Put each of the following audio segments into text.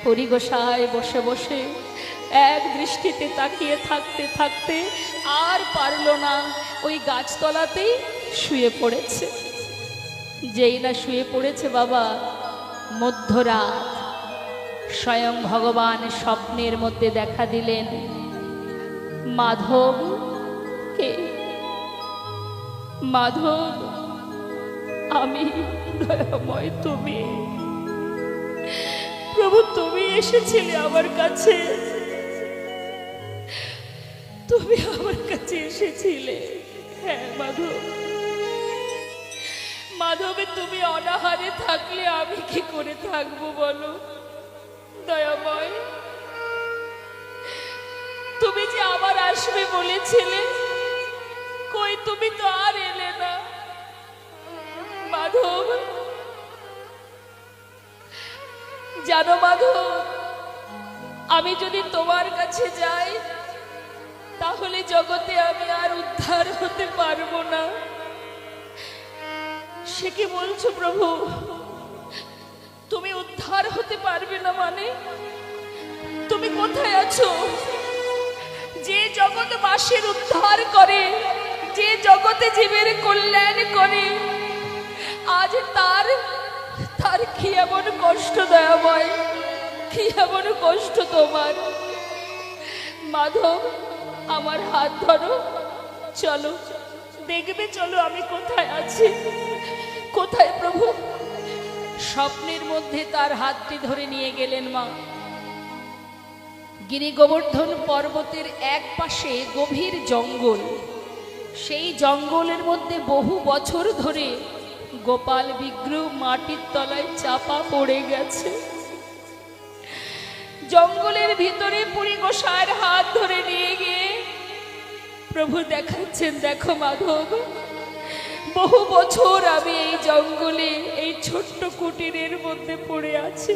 হরি গোসাই বসে বসে এক দৃষ্টিতে তাকিয়ে থাকতে থাকতে আর পারল না, ওই গাছতলাতেই শুয়ে পড়েছে। যেই না শুয়ে পড়েছে বাবা, মধ্যরাত স্বয়ং ভগবান স্বপ্নের মধ্যে দেখা দিলেন। মাধব কে? মাধব, আমি দয়াময়, তুমি প্রভু, তুমি এসেছিলে আমার কাছে, তুমি আমার কাছে এসেছিলে। হ্যাঁ মাধব, মাধবে তুমি অনাহারে থাকলে আমি কি করে থাকবো বলো? দয়াময়, তুমি যে আবার আসবে বলেছিলে, কই তুমি তো আর এলে না। মাধব, জানো মাধব, আমি যদি তোমার কাছে যাই তাহলে জগতে আমি আর উদ্ধার হতে পারবো না। সে কি বলছো প্রভু? তুমি উদ্ধার হতে পারবে না মানে? তুমি কোথায় আছো? যে জগৎবাসীর উদ্ধার করে, যে জগতে জীবের কল্যাণ করে, আজ তার কি এমন কষ্ট দয়াময়, কি এমন কষ্ট তোমার? মাধব, আমার হাত ধরো, চলো দেখবে, চলো আমি কোথায় আছি। কোথায় প্রভু? স্বপ্নের মধ্যে তার হাতটি ধরে নিয়ে গেলেন মা। গিরি গোবর্ধন পর্বতের এক পাশে গভীর জঙ্গল, সেই জঙ্গলের মধ্যে বহু বছর ধরে গোপাল বিগ্রহ মাটির তলায় চাপা পড়ে গেছে। জঙ্গলের ভিতরে পুরী গোসাইয়ের হাত ধরে নিয়ে গিয়ে প্রভু দেখাচ্ছেন, দেখো মাধব, বহু বছর আমি এই জঙ্গলে এই ছোট্ট কুটিরের মধ্যে পড়ে আছি।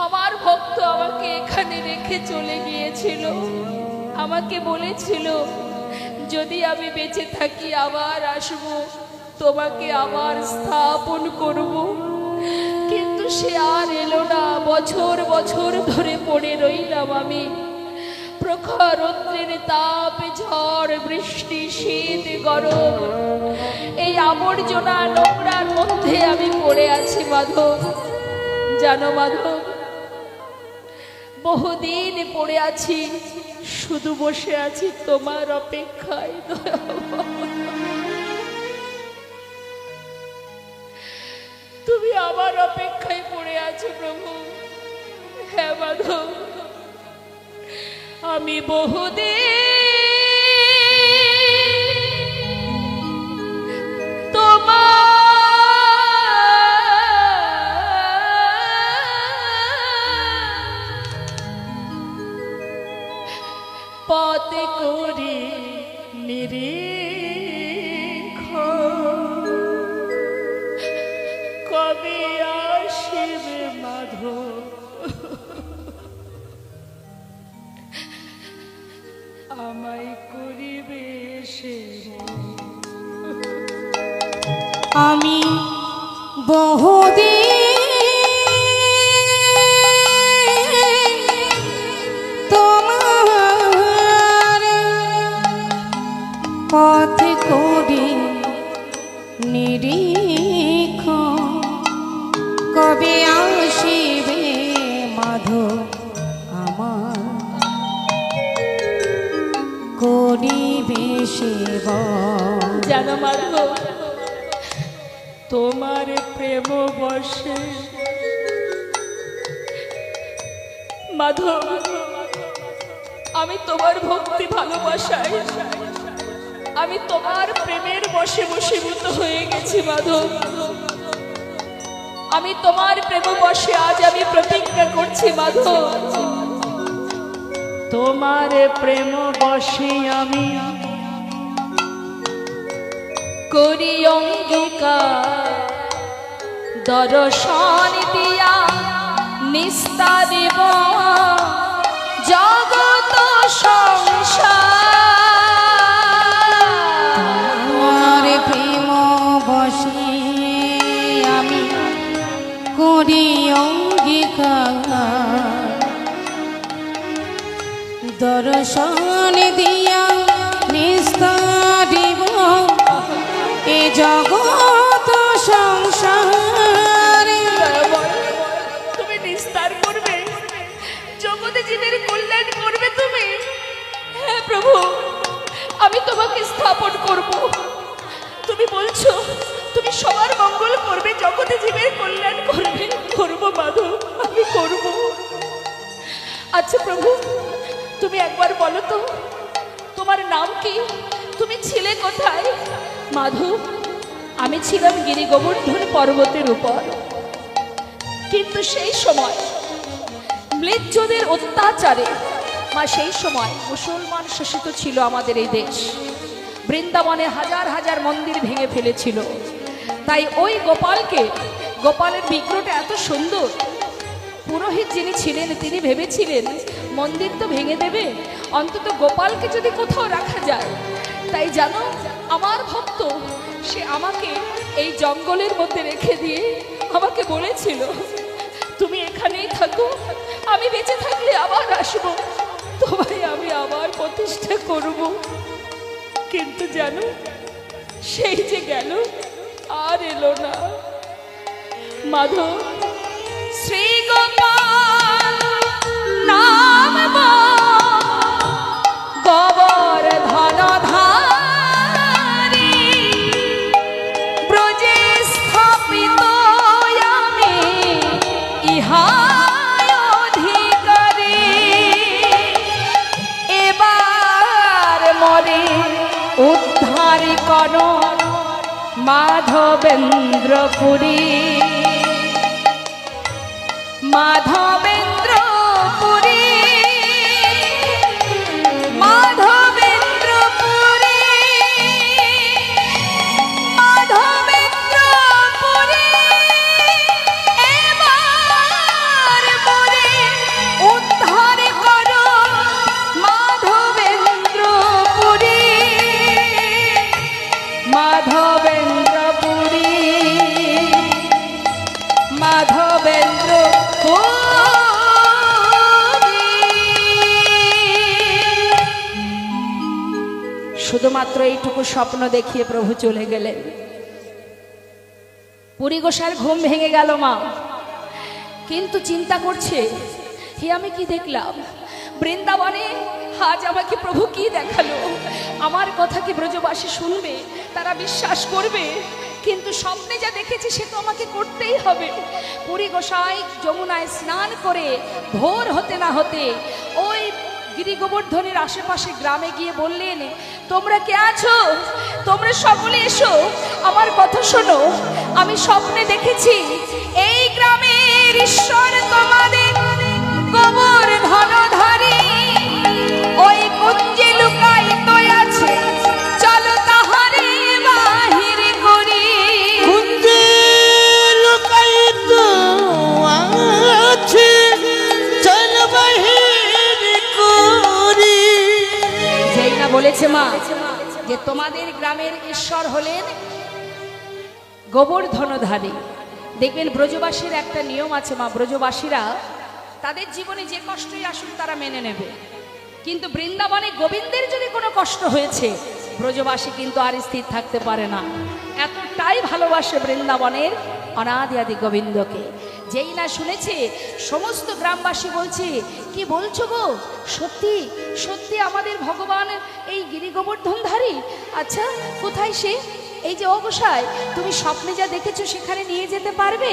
আমার ভক্ত আমাকে এখানে রেখে চলে গিয়েছিল, আমাকে বলেছিল যদি আমি বেঁচে থাকি আবার আসব, তোমাকে আবার স্থাপন করব, কিন্তু সে আর এলো না। বছর বছর ধরে পড়ে রইলাম আমি। প্রখর রৌদ্রের তাপ, ঝড় বৃষ্টি, শীত গরম, এই আবর্জনা নোংরার মধ্যে আমি পড়ে আছি মাধব। জানো মাধব, বহুদিন পড়ে আছি, শুধু বসে আছি তোমার অপেক্ষায়। তুমি আমার অপেক্ষায় পড়ে আছো প্রভু। হ্যাঁ মাধব, আমি বহুদিন তোমার পথে করি নিরীক্ষণ, কবে আসিবে মাধব আমায় করিবে সেবা। আমি বহুদিন তোমার পথে করি নিরীক্ষণ, কবে আসিবে মাধব আমার করিবে সেবা। জানো মাধব, তোমার প্রেম বর্ষে মাধব, আমি তোমার ভক্তি ভালোবাসায়, আমি তোমার প্রেমের বশে বশীভূত হয়ে গেছি মাধব। আমি তোমার প্রেম বশে আজ আমি প্রতিজ্ঞা করছি মাধব, তোমার প্রেম বশে আমি করি অঙ্গীকার, দর্শন দিয়া নিস্তারিব জগত সংসার। তোমার প্রেম বশে আমি করি অঙ্গীকার দর্শন দিয়া নিস্তারিব এ জগৎ সংসারে। তুমি নিস্তার করবে, জগতে জীবের কল্যাণ করবে তুমি। হ্যাঁ প্রভু, আমি তোমাকে স্থাপন করব। তুমি বলছো তুমি সবার মঙ্গল করবে, জগতে জীবের কল্যাণ করবে। করবো মাধব, আমি করব। আচ্ছা প্রভু, তুমি একবার বলো তো তোমার নাম কি, তুমি ছিলে কোথায়? মাধব, আমি ছিলাম গিরি গোবর্ধন পর্বতের উপর, কিন্তু সেই সময় ম্লেচ্ছদের অত্যাচারে মা সেই সময় মুসলমান শাসিত ছিল আমাদের এই দেশ। বৃন্দাবনে হাজার হাজার মন্দির ভেঙে ফেলেছিল। তাই ওই গোপালের বিগ্রহটা এত সুন্দর, পুরোহিত যিনি ছিলেন তিনি ভেবেছিলেন মন্দির তো ভেঙে দেবে, অন্তত গোপালকে যদি কোথাও রাখা যায়। তাই জানো, আমার ভক্ত সে আমাকে এই জঙ্গলের মধ্যে রেখে দিয়ে আমাকে বলেছিল তুমি এখানেই থাকো, আমি বেঁচে থাকলে আবার আসবো, তোমায় আমি আবার প্রতিষ্ঠা করব। কিন্তু জানো, সেই যে গেল আর এলো না। মাধব, শ্রী গোপাল নাম গোবর ধনধারী, ব্রজে স্থাপিত আমি ইহার অধিকারী। এবার মরে উদ্ধার কর মাধবেন্দ্রপুরী, মাধবেন্দ্রপুরী, মাধবেন্দ্রপুরী, মাধবেন্দ্রপুরী। এবার মরে উদ্ধার করো মাধবেন্দ্রপুরী, মাধবেন্দ্রপুরী, মাধবেন্দ্রপুরী। শুধুমাত্র এইটুকু স্বপ্ন দেখিয়ে প্রভু চলে গেলেন। পুরী গোসার ঘুম ভেঙে গেল মা, কিন্তু চিন্তা করছে হে আমি কি দেখলাম বৃন্দাবনে, আজ আমাকে প্রভু কি দেখালো, আমার কথা কি ব্রজবাসী শুনবে, তারা বিশ্বাস করবে? কিন্তু স্বপ্নে যা দেখেছি সে তো আমাকে করতেই হবে। পুরী গোসাই যমুনায় স্নান করে ভোর হতে না হতে ওই গিরি গোবর্ধনের আশেপাশে গ্রামে গিয়ে বললেন, তোমরা কে আছো? তোমরা সকলে এসো, আমার কথা শোনো। আমি স্বপ্নে দেখেছি এই গ্রামের ঈশ্বর তোমাদের গোবর ধনধারী ওই কুঞ্জে লুকায়িত আছে, চলো তাহারে বাহির করি। কুঞ্জে লুকায়িত আছে, চল বাহির করি। যেই না বলেছে মা যে তোমাদের গ্রামের ঈশ্বর হলেন গোবর্ধনধারী। দেখবেন ব্রজবাসীর একটা নিয়ম আছে মা, ব্রজবাসীরা তাদের জীবনে যে কষ্টই আসুক তারা মেনে নেবে, কিন্তু বৃন্দাবনে গোবিন্দের যদি কোনো কষ্ট হয়েছে ব্রজবাসী কিন্তু আর স্থির থাকতে পারে না। এতটাই ভালোবাসে বৃন্দাবনের অনাদি আদি গোবিন্দকে। যেই না শুনেছে সমস্ত গ্রামবাসী বলছে, কি বলছো গো, সত্যি সত্যি আমাদের ভগবান এই গিরি গোবর্ধনধারী? আচ্ছা কোথায় সে? এই যে ও গোসাই, তুমি স্বপ্নে যা দেখেছো সেখানে নিয়ে যেতে পারবে?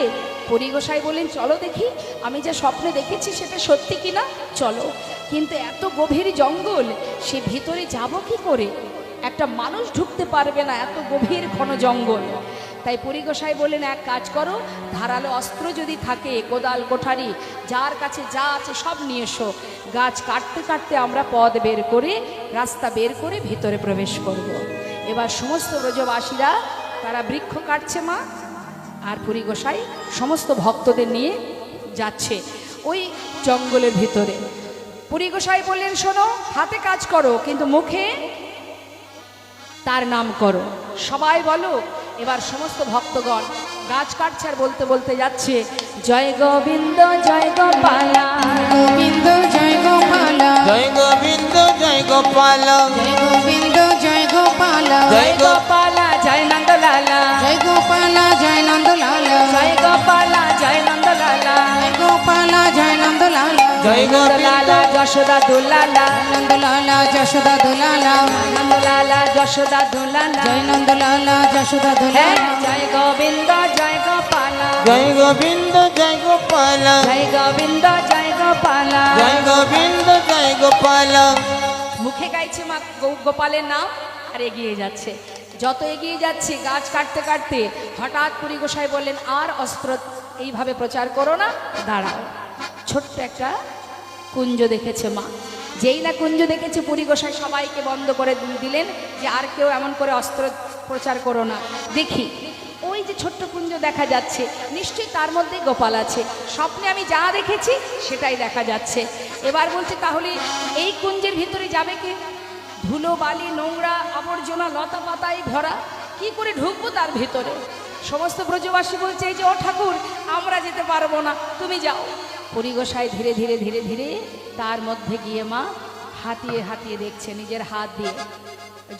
পুরী গোসাই বললেন, চলো দেখি আমি যা স্বপ্নে দেখেছি সেটা সত্যি কিনা, চলো। কিন্তু এত গভীর জঙ্গল, সে ভিতরে যাব কি করে? একটা মানুষ ঢুকতে পারবে না, এত গভীর ঘন জঙ্গল। তাই পুরী গোসাই বললেন, এক কাজ করো, ধারালো অস্ত্র যদি থাকে, কোদাল কোঠারি যার কাছে যা আছে সব নিয়ে এসো। গাছ কাটতে কাটতে আমরা পথ বের করে, রাস্তা বের করে ভিতরে প্রবেশ করব। এবার সমস্ত ব্রজবাসীরা তারা বৃক্ষ কাটছে মা, আর পুরী গোসাই সমস্ত ভক্তদের নিয়ে যাচ্ছে ওই জঙ্গলের ভিতরে। পুরী গোসাই বললেন, শোনো, হাতে কাজ করো কিন্তু মুখে তার নাম করো। সবাই বলো। এবার সমস্ত ভক্তগণ গাছ কাটছে আর বলতে বলতে যাচ্ছে, জয় গোবিন্দ জয় গোপালা, গোবিন্দ জয় গোপাল, জয় গোবিন্দ জয় গোপাল, জয় গোবিন্দ জয় গোপাল, জয় গোপালা জয় নন্দলালা, জয় গোপাল জয় নন্দলাল, জয় গোপালা জয় নন্দলালা, জয় গোপাল জয় নন্দলাল, জয় নন্দলালা যশোদা দুলালা, নন্দলাল যশোদা দুলালা, নন্দলালা যশোদা দুলালা, জয় নন্দলাল যশোদা হ্যাঁ, দুলালা, জয় গোবিন্দ জয় গোপালা, জয় গোবিন্দ জয় গোপাল, জয় গোবিন্দ জয় গোপালা। জয় গোবিন্দ জয় গোপাল। মুখে গাইছে মা গোপালের নাম আর এগিয়ে যাচ্ছে। যত এগিয়ে যাচ্ছে গাছ কাটতে কাটতে হঠাৎ পুরী গোসাই বললেন, আর অস্ত্র এইভাবে প্রচার করো না, দাঁড়াও। ছোট্ট একটা কুঞ্জ দেখেছে মা। যেই না কুঞ্জ দেখেছে পুরী গোসাই সবাইকে বন্ধ করে দিলেন যে আর কেউ এমন করে অস্ত্র প্রচার করো না। দেখি ওই যে ছোট্ট কুঞ্জ দেখা যাচ্ছে, নিশ্চয়ই তার মধ্যে গোপাল আছে। স্বপ্নে আমি যা দেখেছি সেটাই দেখা যাচ্ছে। এবার বলছে, তাহলে এই কুঞ্জের ভিতরে যাবে কে? ধুলো বালি নোংরা আবর্জনা লতা পাতায় ভরা, কি করে ঢুকবো তার ভিতরে? সমস্ত ব্রজবাসী বলছে, এই যে ও ঠাকুর, আমরা যেতে পারবো না, তুমি যাও। পুরী গোসাই ধীরে ধীরে ধীরে ধীরে তার মধ্যে গিয়ে মা হাতিয়ে হাতিয়ে দেখছে, নিজের হাত দিয়ে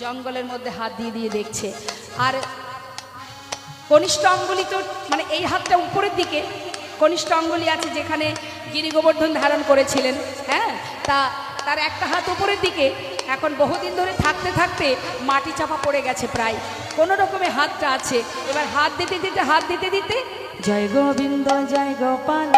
জঙ্গলের মধ্যে হাত দিয়ে দিয়ে দেখছে। আর কনিষ্ঠ অঙ্গুলি তো মানে এই হাতটা উপরের দিকে, কনিষ্ঠ অঙ্গুলি আছে যেখানে গিরি গোবর্ধন ধারণ করেছিলেন, হ্যাঁ, তার একটা হাত উপরের দিকে। এখন বহুদিন ধরে থাকতে থাকতে মাটি চাপা পড়ে গেছে প্রায়, কোনো রকমে হাতটা আছে। এবার হাত দিতে দিতে হাত দিতে দিতে জয় গোবিন্দ জয় গোপাল,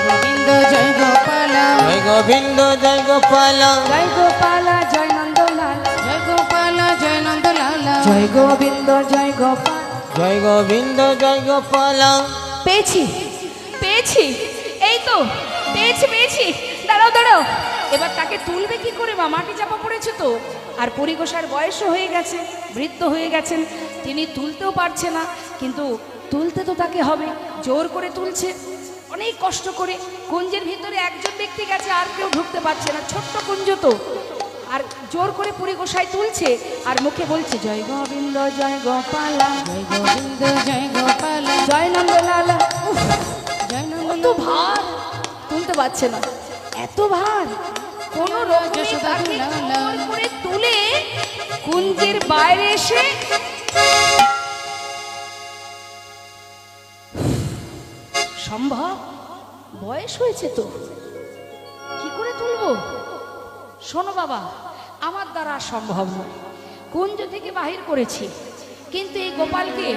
গোবিন্দ জয় গোপাল, জয় গোবিন্দ জয় গোপাল, জয় গোপালা জয় নন্দলাল, জয় গোপাল জয় নন্দলাল, জয় গোবিন্দ জয় গোপাল। জয় গোবিন্দ জয় গোপাল। পেয়েছি পেয়েছি, এই তো পেয়েছি পেয়েছি, দাঁড়াও দাঁড়াও। এবার তাকে তুলবে কি করে মা? মাটি চাপা পড়েছে তো। আর পুরী গোসাইয়ের বয়সও হয়ে গেছে, বৃদ্ধ হয়ে গেছেন, তিনি তুলতেও পারছে না। কিন্তু তুলতে তো তাকে হবে, জোর করে তুলছে অনেক কষ্ট করে। কুঞ্জের ভিতরে একজন ব্যক্তি গেছে, আর কেউ ঢুকতে পারছে না, ছোট্ট কুঞ্জ তো। আর জোর করে পুরী গোসাই তুলছে আর মুখে বলছে, জয় গোবিন্দ জয় গোপালা, জয় গোবিন্দ জয় গোপাল, জয় নন্দলালা। উফ, জয় কত নন্দলাল, ভার, তুলতে পারছে না, এত ভার। কোন যশোদা দুলালা। করে তুলে কুঞ্জের বাইরে এসে সম্ভব? বয়স হয়েছে তো, কি করে তুলবো? শোনো বাবা, আমার দ্বারা সম্ভব নয়। কুঞ্জ থেকে বাহির করেছি, কিন্তু এই গোপালকে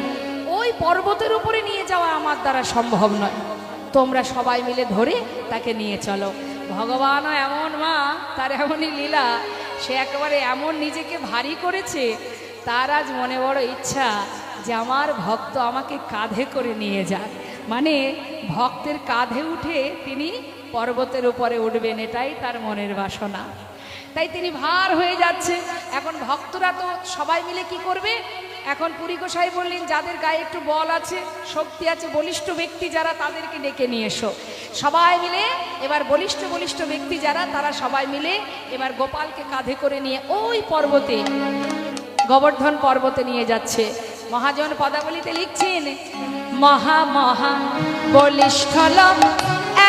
ওই পর্বতের উপরে নিয়ে যাওয়া আমার দ্বারা সম্ভব নয়। তোমরা সবাই মিলে ধরে তাকে নিয়ে চলো। ভগবানও এমন মা, তার এমনই লীলা, সে একেবারে এমন নিজেকে ভারী করেছে, তার আজ মনে বড় ইচ্ছা যে আমার ভক্ত আমাকে কাঁধে করে নিয়ে যাক। মানে ভক্তের কাঁধে উঠে তিনি পর্বতের উপরে উঠবেন, এটাই তার মনের বাসনা। তাই তিনি ভার হয়ে যাচ্ছে। এখন ভক্তরা তো সবাই মিলে কি করবে? এখন পুরী গোসাই বললেন, যাদের গায়ে একটু বল আছে, শক্তি আছে, বলিষ্ঠ ব্যক্তি যারা, তাদেরকে ডেকে নিয়ে এসো। সবাই মিলে এবার বলিষ্ঠ বলিষ্ঠ ব্যক্তি যারা, তারা সবাই মিলে এবার গোপালকে কাঁধে করে নিয়ে ওই পর্বতে, গোবর্ধন পর্বতে নিয়ে যাচ্ছে। মহাজন পদাবলিতে লিখছেন, মহা মহা বলিষ্ঠল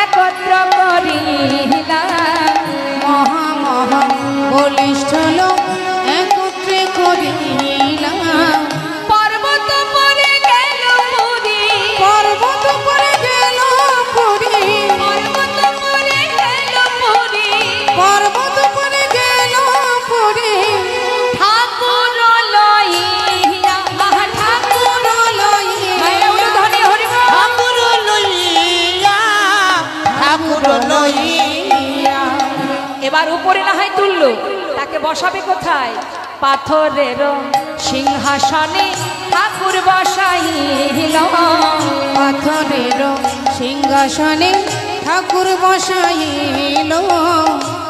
একত্র করিলাম, মহা মহা বলিষ্ঠ লোক একত্রে করিলাম, পর্বত পরে গেল পুরী, পর্বত পরে গেল পুরী, পর্বত পরে গেল পুরী, পর্বত পরে গেল পুরী, ঠাকুর লইয়া, মহা ঠাকুর লইয়া, ধরে হরি বল। ঠাকুর লইয়া, ঠাকুর লইয়া। এবার উপরে না হয় তুললো, তাকে বসাবে কোথায়? পাথরের সিংহাসনে ঠাকুর বসাইল, পাথরের সিংহাসনে ঠাকুর বসাইল,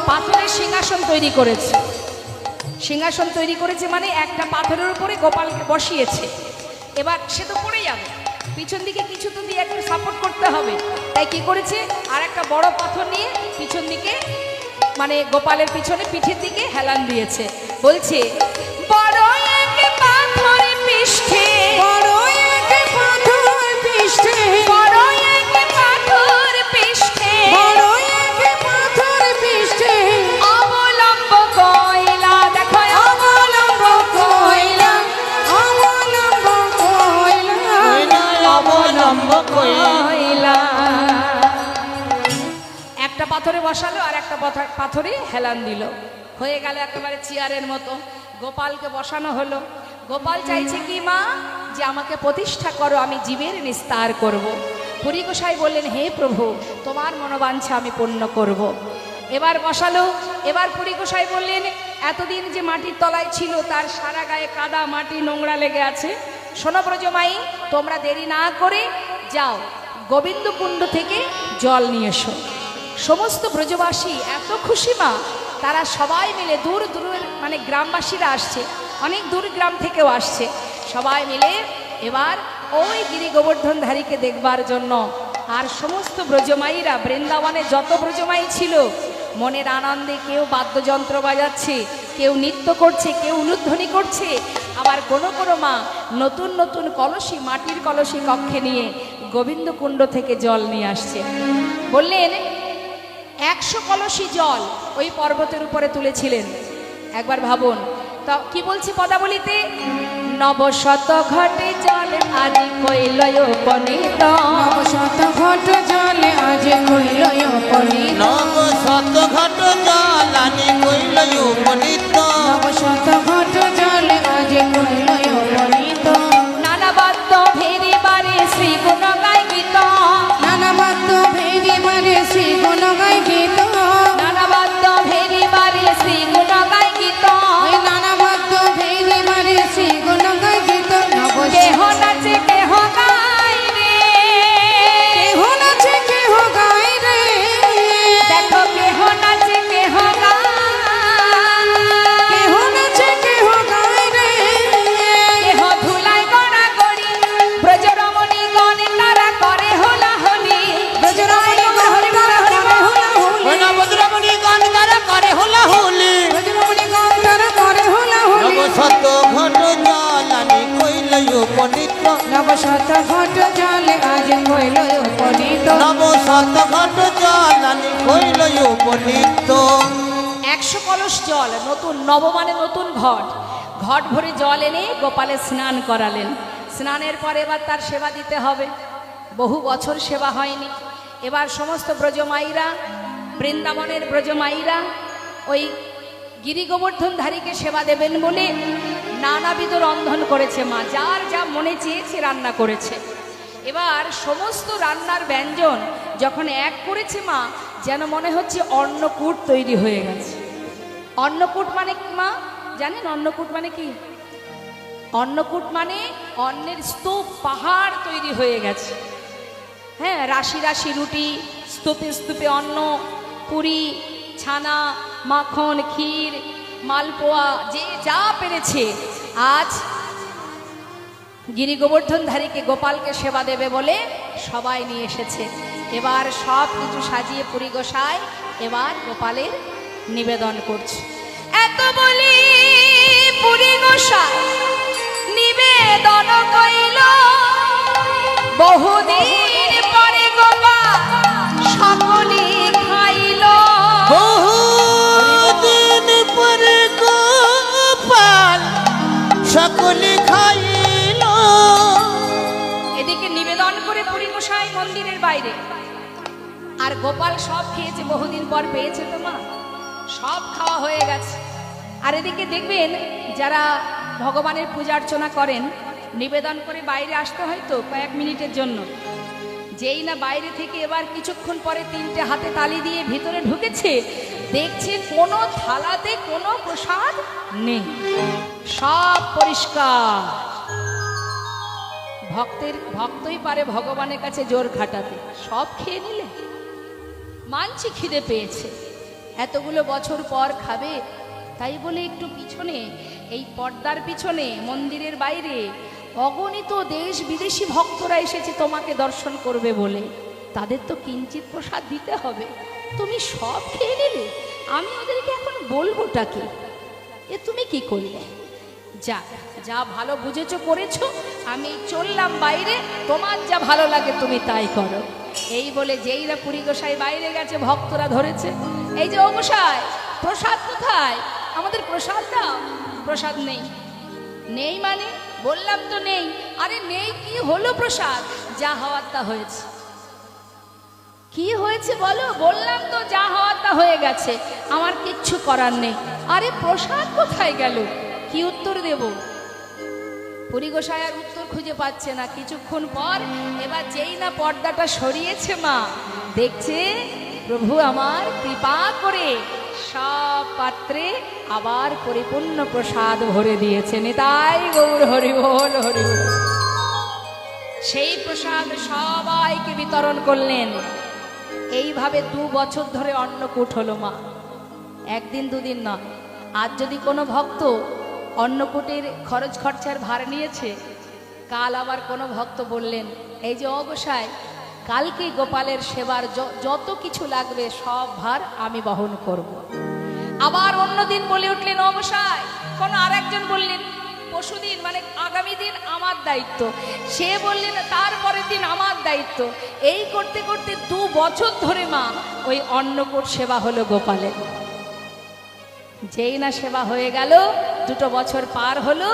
পাথরের সিংহাসন তৈরি করেছে। সিংহাসন তৈরি করেছে মানে একটা পাথরের উপরে গোপালকে বসিয়েছে। এবার সে তো পড়ে যাবে, পিছন দিকে কিছু তো দিয়ে একটু সাপোর্ট করতে হবে। তাই কি করেছে? আর একটা বড় পাথর নিয়ে পিছন দিকে, মানে গোপালের পিছনে পিঠের দিকে হেলান দিয়েছে। বলছে, বড় এক পাথর পৃষ্ঠে, বড় এক পাথর পাথরে বসালো আর একটা পাথরে হেলান দিল, হয়ে গেল একেবারে চেয়ারের মতো। গোপালকে বসানো হলো। গোপাল চাইছে কি মা, যে আমাকে প্রতিষ্ঠা করো, আমি জীবের নিস্তার করব। হরি গোসাই বললেন, হে প্রভু, তোমার মনোবাঞ্ছা আমি পূর্ণ করব। এবার বসালো। এবার হরি গোসাই বললেন, এতদিন যে মাটির তলায় ছিল তার সারা গায়ে কাদা মাটি নোংরা লেগে আছে। শোনো ব্রজমাই, তোমরা দেরি না করে যাও, গোবিন্দ কুণ্ড থেকে জল নিয়ে এসো। সমস্ত ব্রজবাসী এত খুশি মা, তারা সবাই মিলে দূর দূরের মানে গ্রামবাসীরা আসছে, অনেক দূর গ্রাম থেকেও আসছে, সবাই মিলে এবার ওই গিরি গোবর্ধনধারীকে দেখবার জন্য। আর সমস্ত ব্রজমাইরা, বৃন্দাবনে যত ব্রজমাই ছিল, মনের আনন্দে কেউ বাদ্যযন্ত্র বাজাচ্ছে, কেউ নৃত্য করছে, কেউ উলুধ্বনি করছে। আবার কোনো কোনো মা নতুন নতুন কলসি, মাটির কলসি কক্ষে নিয়ে গোবিন্দ কুণ্ড থেকে জল নিয়ে আসছে। বললেন 100 কলসি জল ওই পর্বতের উপরে তুলেছিলেন। একবার ভাবুন তো কি বলছি পদাবলিতে, নবশত ঘটে জল আজ কইল উপনীত, নবশত ঘট জলে আজ কইল উপনীত, নবশত ঘট জল আনি কইল উপনীত, নবশত ঘট জলে আজ কইল উপনীত, নানা বাদ্য ভেরি বারে শ্রী গুণ গাই গীত, নানা বাদ্য ভেরি বারে শ্রী গুণ গাই গীত, নানা বাদ্য ভেরি বারে শ্রী গুণ গাই গীত, ওই নানা বাদ্য ভেরি বারে শ্রী গুণ গাই গীত, কেহ নাচে কেহ গাই রে, কেহ নাচে কেহ গায় রে, দেখো কেহ নাচে কেহ গায়, কেহ নাচে কেহ গায় রে, কেহ ধুলাই গড়া গড়ি, ব্রজরমণী গণ তারা করে হোলা হোলি, ব্রজরমণী গণ তারা করে হোলা হোলি, ওই নবদ্রমণী গান তারা করে হোলা হোলি, ব্রজরমণী গণ তারা করে হোলা হোলি, নবশত ঘট জল আনি কইল উপনীত, নবশত ঘট জলে আজ কইল উপনীত, নবশত ঘট জল আনি কইল উপনীত। 100 কলস জল, নতুন নব মানে নতুন ঘট, ঘট ভরে জল এনে গোপালে স্নান করালেন। স্নানের পরে এবার তার সেবা দিতে হবে। বহু বছর সেবা হয়নি। এবার সমস্ত ব্রজমাইরা, বৃন্দাবনের ব্রজমাইরা ওই গিরি গোবর্ধনধারীকে সেবা দেবেন বলে নানাবিধ রন্ধন করেছে মা, যার যা মনে চেয়েছে রান্না করেছে। এবার সমস্ত রান্নার ব্যঞ্জন যখন এক করেছে মা, যেন মনে হচ্ছে অন্নকূট তৈরি হয়ে গেছে। অন্নকূট মানে কি মা জানেন? অন্নকূট মানে কি? অন্নকূট মানে অন্নের স্তূপ, পাহাড় তৈরি হয়ে গেছে। হ্যাঁ, রাশি রাশি রুটি, স্তূপে স্তূপে অন্ন, পুরি, ছানা, মাখন, ক্ষীর, মালপোয়া, যে যা পেরেছে আজ গিরি গোবর্ধনধারীকে, গোপালকে সেবা দেবে বলে সবাই নিয়ে এসেছে। এবার সব কিছু সাজিয়ে পুরী গোসাই এবার গোপালের নিবেদন করছে। এত বলি পুরী গোসাই নিবেদন কইল, বহুদিন পরে গোপাল সকলে খাইল, বহুদিন পরে গোপাল সকলে খাইল। এদিকে নিবেদন করে পুরী গোসাই মন্দিরের বাইরে, আর গোপাল সব খেয়েছে, বহুদিন পর পেয়েছে তো মা, সব খাওয়া হয়ে গেছে। আর এদিকে দেখবেন যারা ভগবানের পূজা অর্চনা করেন, নিবেদন করে বাইরে আসতে হয় তো কয়েক মিনিটের জন্য, যেই না বাইরে থেকে এবার কিছুক্ষণ পরে 3টে হাতে তালি দিয়ে ভিতরে ঢুকেছে, দেখছে কোনো থালাতে কোনো প্রসাদ নেই, সব পরিষ্কার। ভক্তই পারে ভগবানের কাছে জোর খাটাতে, সব খেয়ে নিলে। মানছি খিদে পেয়েছে, এতগুলো বছর পর খাবে, তাই বলে একটু পিছনে, এই পর্দার পিছনে মন্দিরের বাইরে অগণিত দেশ বিদেশি ভক্তরা এসেছে তোমাকে দর্শন করবে বলে, তাদের তো কিঞ্চিত প্রসাদ দিতে হবে, তুমি সব খেয়ে নিলে, আমি ওদেরকে এখন বলবোটা কি? এ তুমি কি করলে? যা যা ভালো বুঝেছো করেছো, আমি চললাম বাইরে, তোমার যা ভালো লাগে তুমি তাই করো। এই বলে যেইরা পুরী গোসাই বাইরে গেছে, ভক্তরা ধরেছে, এই যে ও গোসাই, প্রসাদ কোথায়? আমাদের প্রসাদ দাও। প্রসাদ নেই। নেই মানে? বললাম তো নেই। আরে নেই কি হলো? প্রসাদ যা হওয়ার তা হয়েছে। কি হয়েছে বলো? বললাম তো যা হওয়ার তা হয়ে গেছে, আমার কিচ্ছু করার নেই। আরে প্রসাদ কোথায় গেল? কি উত্তর দেব? পুরী গোসাই আর উত্তর খুঁজে পাচ্ছে না। কিছুক্ষণ পর এবার যেই না পর্দাটা সরিয়েছে মা, দেখছে প্রভু আমার কৃপা করে সব পাত্রে আবার পরিপূর্ণ প্রসাদ ভরে দিয়েছে। নিতাই গৌর হরি বল, হরি বল। সেই প্রসাদ সবাইকে বিতরণ করলেন। এইভাবে 2 বছর ধরে অন্নকূট হলো মা, একদিন দুদিন নয়। আজ যদি কোনো ভক্ত অন্নকূটের খরচ খরচার ভার নিয়েছে, কাল আবার কোনো ভক্ত বললেন এই যে অগোসাই, কালকে গোপালের সেবার যত কিছু লাগবে সব ভার আমি বহন করব। আবার অন্যদিন বলে উঠলেন অগোসাই, কোনো আরেকজন বললেন পরশুদিন মানে আগামী দিন আমার দায়িত্ব, সে বললেন তারপরের দিন আমার দায়িত্ব। এই করতে করতে 2 বছর ধরে মা ওই অন্নকূট সেবা হলো গোপালের। যেই না সেবা হয়ে গেল, 2 বছর পার হলো,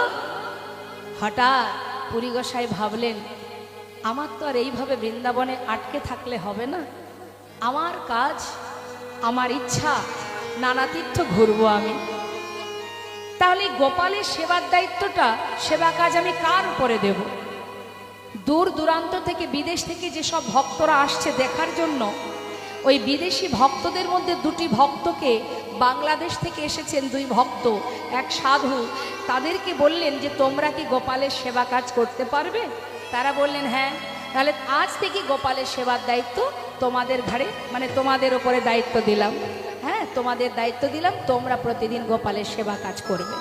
হঠাৎ পুরী গোসাই ভাবলেন আমার তো আর এইভাবে বৃন্দাবনে আটকে থাকলে হবে না। আমার কাজ, আমার ইচ্ছা, নানা তীর্থ ঘুরবো আমি। তাহলে গোপালের সেবার দায়িত্বটা, সেবা কাজ আমি কার উপরে দেব? দূর দূরান্ত থেকে, বিদেশ থেকে যেসব ভক্তরা আসছে দেখার জন্য, ওই বিদেশি ভক্তদের মধ্যে 2টি ভক্তকে, বাংলাদেশ থেকে এসেছেন 2 ভক্ত, এক সাধু, তাদেরকে বললেন যে তোমরা কি গোপালের সেবা কাজ করতে পারবে? তারা বললেন হ্যাঁ। তাহলে আজ থেকে গোপালের সেবার দায়িত্ব তোমাদের ঘাড়ে, মানে তোমাদের ওপরে দায়িত্ব দিলাম। হ্যাঁ, তোমাদের দায়িত্ব দিলাম, তোমরা প্রতিদিন গোপালের সেবা কাজ করবে।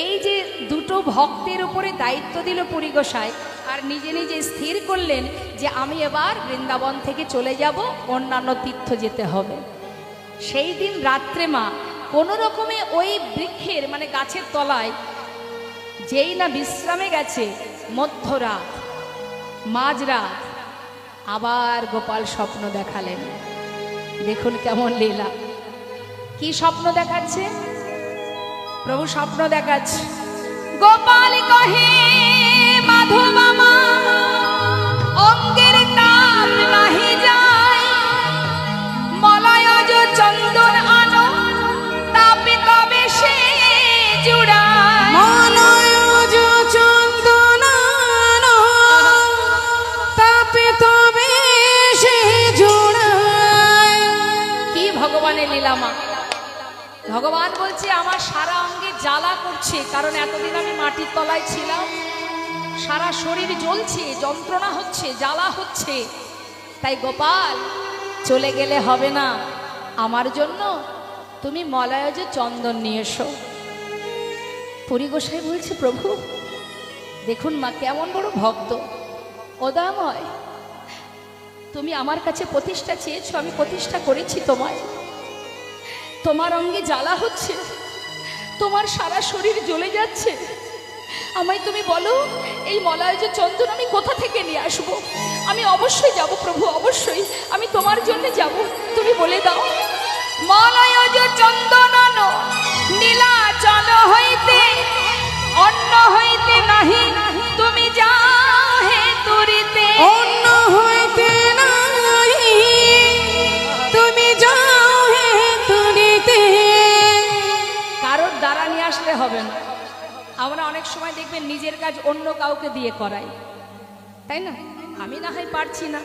এই যে 2 ভক্তের উপরে দায়িত্ব দিল পুরী গোসাই, আর নিজে নিজে স্থির করলেন যে আমি এবার বৃন্দাবন থেকে চলে যাব, অন্যান্য তীর্থ যেতে হবে। সেই দিন রাত্রে মা কোনো রকমে ওই বৃক্ষের মানে গাছের তলায় যেই না বিশ্রামে গেছে, মধ্যরাত, মাঝরাত আবার গোপাল স্বপ্ন দেখালেন। দেখুন কেমন লীলা, কি স্বপ্ন দেখাচ্ছে প্রভু? স্বপ্ন দেখাচ্ছে গোপাল কহে মাধব আমার অঙ্গের তাপ নাহি যায়, মলয়জ চন্দন আনো তাপে তবে সে জুড়ায়। মলয়জ চন্দন আনো তাপে তবে সে জোড়ায়। কি ভগবানের লীলা মা! ভগবান বলছে আমার সারা অঙ্গে জ্বালা করছে, কারণ এতদিন আমি মাটির তলায় ছিলাম, সারা শরীর জ্বলছে, যন্ত্রণা হচ্ছে, জ্বালা হচ্ছে। তাই গোপাল চলে গেলে হবে না, আমার জন্য তুমি মলয়জ চন্দন নিয়ে এসো। পুরী গোসাই বলছে প্রভু দেখুন মা কেমন বড় ভক্ত, ওদাময়, তুমি আমার কাছে প্রতিষ্ঠা চেয়েছো, আমি প্রতিষ্ঠা করেছি তোমায়। তোমার অঙ্গে জ্বালা হচ্ছে, তোমার সারা শরীর জ্বলে যাচ্ছে, আমায় তুমি বলো এই মলয়জ চন্দন আমি কোথা থেকে নিয়ে আসবো? আমি অবশ্যই যাব প্রভু, অবশ্যই আমি তোমার জন্য যাব, তুমি বলে দাও। মলয়জ চন্দন নীলাচল হইতে অন্ন হইতে নাহি তুমি যাও হে তুরিতে। অন্য হইতে নাহি তুমি যাও হে তুরিতে। কারোর দ্বারা নিয়ে আসলে হবে না। আমরা অনেক সময় দেখবেন নিজের কাজ অন্য কাউকে দিয়ে করাই, তাই না? আমি না হয় পারছি না,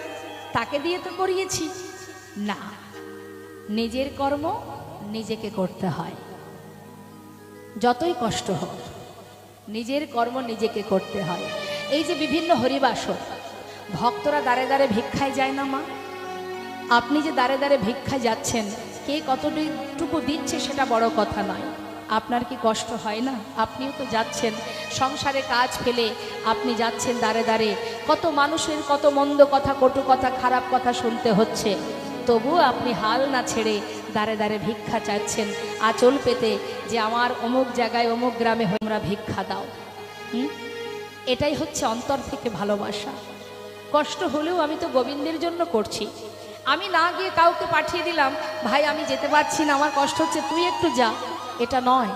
তাকে দিয়ে তো করিয়েছি। না, নিজের কর্ম নিজেকে করতে হয়, যতই কষ্ট হোক নিজের কর্ম নিজেকে করতে হয়। এই যে বিভিন্ন হরিবাসর ভক্তরা দাঁড়ে দাঁড়ে ভিক্ষায় যায় না মা, আপনি যে দাঁড়ে দাঁড়ে ভিক্ষায় যাচ্ছেন, কে কতটুকু দিচ্ছে সেটা বড় কথা নয়। আপনার কি কষ্ট হয় না? আপনিও তো যাচ্ছেন সংসারে কাজ ফেলে, আপনি যাচ্ছেন দাঁড়ে দাঁড়ে, কত মানুষের কত মন্দ কথা, কটু কথা, খারাপ কথা শুনতে হচ্ছে, তবুও আপনি হাল না ছেড়ে দাঁড়ে দাঁড়ে ভিক্ষা চাচ্ছেন আঁচল পেতে, যে আমার অমুক জায়গায় অমুক গ্রামে তোমরা ভিক্ষা দাও। এটাই হচ্ছে অন্তর থেকে ভালোবাসা। কষ্ট হলেও আমি তো গোবিন্দের জন্য করছি, আমি না গিয়ে কাউকে পাঠিয়ে দিলাম, ভাই আমি যেতে পারছি না, আমার কষ্ট হচ্ছে, তুই একটু যা। এটা নয়,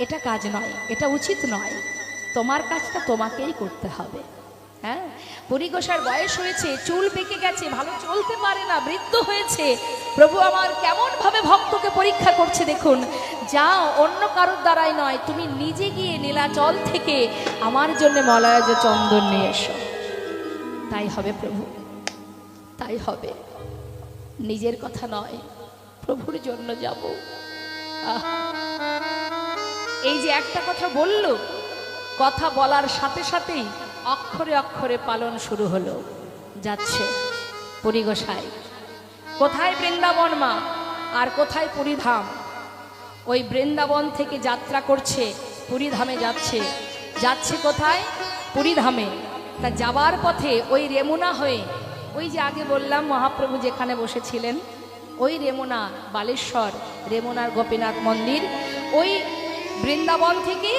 এটা কাজ নয়, এটা উচিত নয়। তোমার কাজটা তোমাকেই করতে হবে। হ্যাঁ, পরিগোসার বয়স হয়েছে, চুল পেকে গেছে, ভালো চলতে পারে না, বৃদ্ধ হয়েছে। প্রভু আমার কেমন ভাবে ভক্তকে পরীক্ষা করছে দেখুন। যাও, অন্য কারোর দ্বারাই নয়, তুমি নিজে গিয়ে নীলাচল থেকে আমার জন্য মলয়জ চন্দন নিয়ে এসো। তাই হবে প্রভু, তাই হবে। নিজের কথা নয়, প্রভুর জন্য যাব। এই যে একটা কথা বলল, কথা বলার সাথে সাথেই অক্ষরে অক্ষরে পালন শুরু হলো। যাচ্ছে পরিগোসাই। কোথায় বৃন্দাবন মা, আর কোথায় পুরীধাম? ওই বৃন্দাবন থেকে যাত্রা করছে, পুরীধামে যাচ্ছে। যাচ্ছে কোথায়? পুরীধামে। তা যাবার পথে ওই রেমুনা হয়ে, ওই যে আগে বললাম মহাপ্রভু যেখানে বসেছিলেন, ওই রেমুনা, বালেশ্বর রেমুনার গোপীনাথ মন্দির, ওই বৃন্দাবন থেকে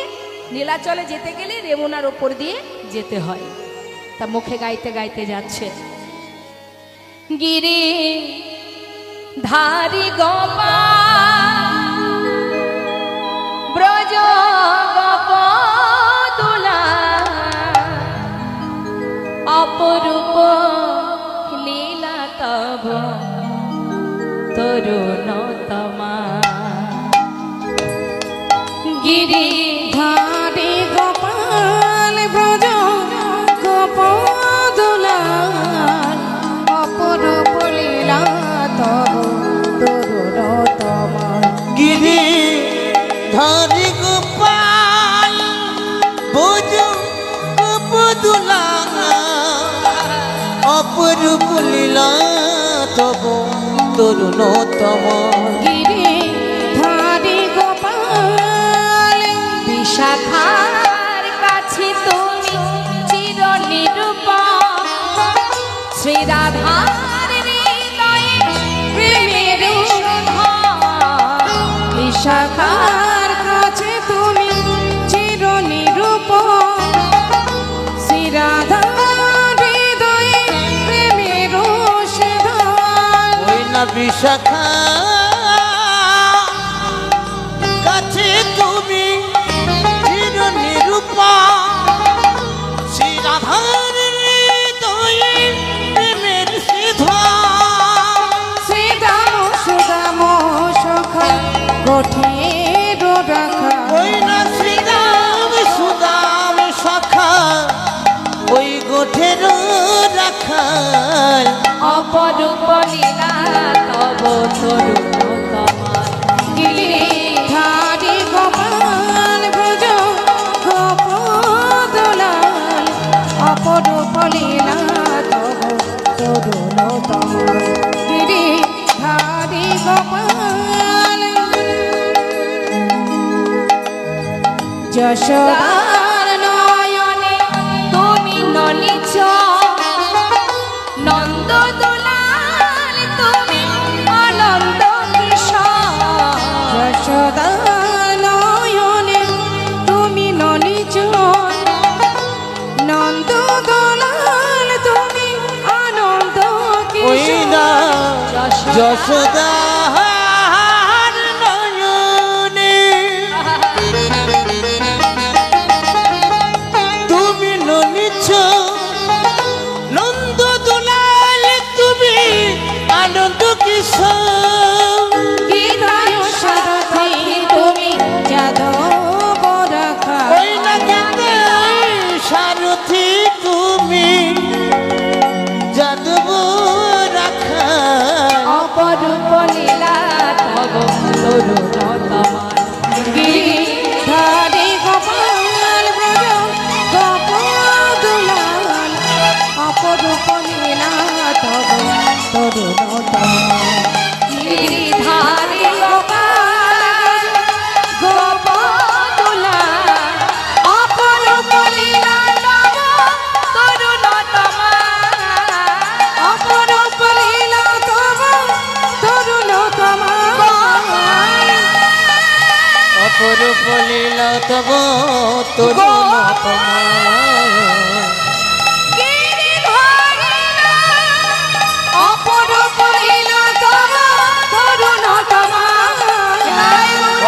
নীলাচলে যেতে গেলে রেমুনার ওপর দিয়ে যেতে হয়। তা মুখে গাইতে গাইতে যাচ্ছে, গিরি ধারি গোপাল ব্রজ গোপদুলা অপরূপ লীলা তব তরুণতমা। গিরি ধারি গোপাল ব্রজ গোপদুলাল অপরূপ লীলা তব তরুণতম। গিরি ধারি গোপাল বোঝ গোপদুলা অপরূপ লীলা তব তরুণতম। গিরি ধারি গোপাল বিশাখার কাছে তুমি চির নিরূপম, শ্রীরাধার হৃদয়ে প্রেমের সুধা। বিশাখার কাছে তুমি চির নিরূপম, শ্রীরাধার হৃদয়ে প্রেমের সুধান। ওই না বিশাখা কাছে তুমি চির নিরূপম, শ্রী রাধার হৃদয়ে প্রেমের সিধা। শ্রীদাম সুদাম সখা কঠির রাখা। ওই না শ্রীরাম সুদাম সখা ওই গোঠের রাখাল। অপরূপ লীলা তব তরুণতমা। গিরিধারী গোপাল ব্রজ গোপদুলাল অপরূপ লীলা তব তরুণতম। গিরিধারী গোপাল যশোদার নয়নে তুমি নলিছ, নন্দ দোলাল তুমি আনন্দ কিশোর। যশোদা নয়নে তুমি নলিচন, নন্দ দোলাল তুমি আনন্দ ওই না কিশোর। যশোদার নয়নে তুমি নলিছ, নন্দ দুলাল তুমি আনন্দ কিশোর। হৃদয় সারথি তুমি যাদব রাখা। ওই না গেতে সারথি তুমি যাদব রাখা। অপরূপ লীলা তব তরুণতমা। গিরিধারী গোপাল ব্রজ গোপদুলাল অপরূপ লীলা তব তরুণতম। গিরিধারী গোপাল গোপদুলাল অপরূপ লীলা তব তরুণতমা। অপরূপ লীলা তব তরুণতম। অপরূপ লীলা তব তরুণতম। অপরূপ লীলা তব তরুণতম।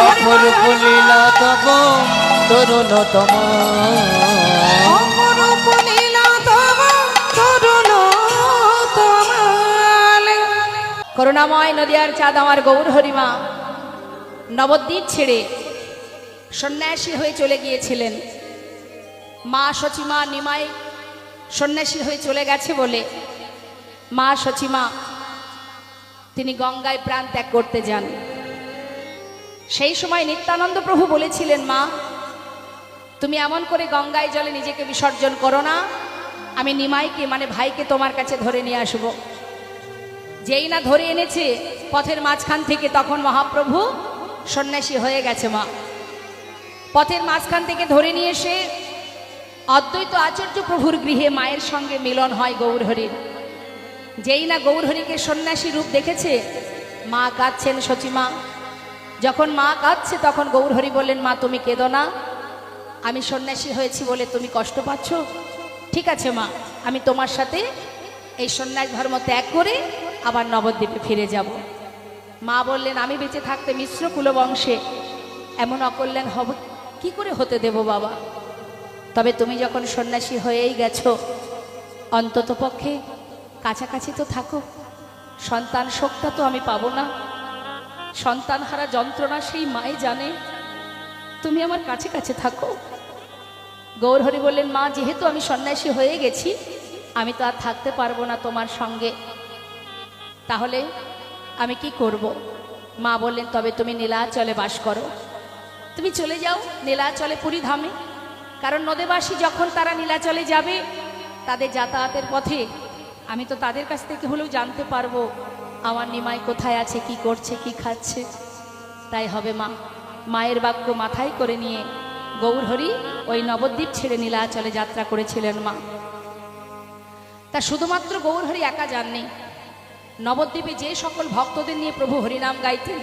অপরূপ লীলা তব তরুণতম। অপরূপ লীলা তব করুণাময় নদিয়ার চাঁদ আমার গৌর হরিমা নবদ্বীপ ছেড়ে সন্ন্যাসী হয়ে চলে গিয়েছিলেন। মা সচিমা নিমাই সন্ন্যাসী হয়ে চলে গেছে বলে মা সচিমা তিনি গঙ্গায় প্রাণ ত্যাগ করতে যান। সেই সময় নিত্যানন্দ প্রভু বলেছিলেন, মা তুমি এমন করে গঙ্গায় জলে নিজেকে বিসর্জন করো না, আমি নিমাইকে মানে ভাইকে তোমার কাছে ধরে নিয়ে আসব। যেই না ধরে এনেছে পথের মাঝখান থেকে তখন মহাপ্রভু সন্ন্যাসী হয়ে গেছে। মা পথের মাঝখান থেকে ধরে নিয়ে এসে অদ্বৈত আচার্য প্রভুর গৃহে মায়ের সঙ্গে মিলন হয় গৌরহরির। যেই না গৌরহরিকে সন্ন্যাসী রূপ দেখেছে মা কাঁদছেন সচিমা। যখন মা কাঁদছে তখন গৌরহরি বললেন, মা তুমি কেঁদো না, আমি সন্ন্যাসী হয়েছি বলে তুমি কষ্ট পাচ্ছ? ঠিক আছে মা, আমি তোমার সাথে এই সন্ন্যাস ধর্ম ত্যাগ করে আবার নবদ্বীপে ফিরে যাব। মা বললেন, আমি বেঁচে থাকতে মিশ্র কুলবংশে এমন অকল্যাণ হবে কি করে হতে দেব বাবা? তবে তুমি যখন সন্ন্যাসী হয়েই গেছো অন্তত পক্ষে কাছাকাছি তো থাকো। সন্তান শোকটা তো আমি পাবো না, সন্তান হারা যন্ত্রণা সেই মাই জানে, তুমি আমার কাছে কাছে থাকো। গৌরহরি বললেন, মা যেহেতু আমি সন্ন্যাসী হয়ে গেছি আমি তো আর থাকতে পারবো না তোমার সঙ্গে, তাহলে আমি কি করব? মা বললেন, তবে তুমি নীলাচলে বাস করো, তুমি চলে যাও নীলাচলে পুরী ধামে। কারণ নদেবাসী যখন তারা নীলাচলে যাবে তাদের যাতায়াতের পথে আমি তো তাদের কাছ থেকে হলেও জানতে পারবো আমার নিমাই কোথায় আছে, কি করছে, কি খাচ্ছে। তাই হবে মা। মায়ের বাক্য মাথায় করে নিয়ে গৌরহরি ওই নবদ্বীপ ছেড়ে নীলাচলে যাত্রা করেছিলেন মা। তা শুধুমাত্র গৌরহরি একা যাননি, নবদ্বীপে যে সকল ভক্তদের নিয়ে প্রভু হরিনাম গাইতেন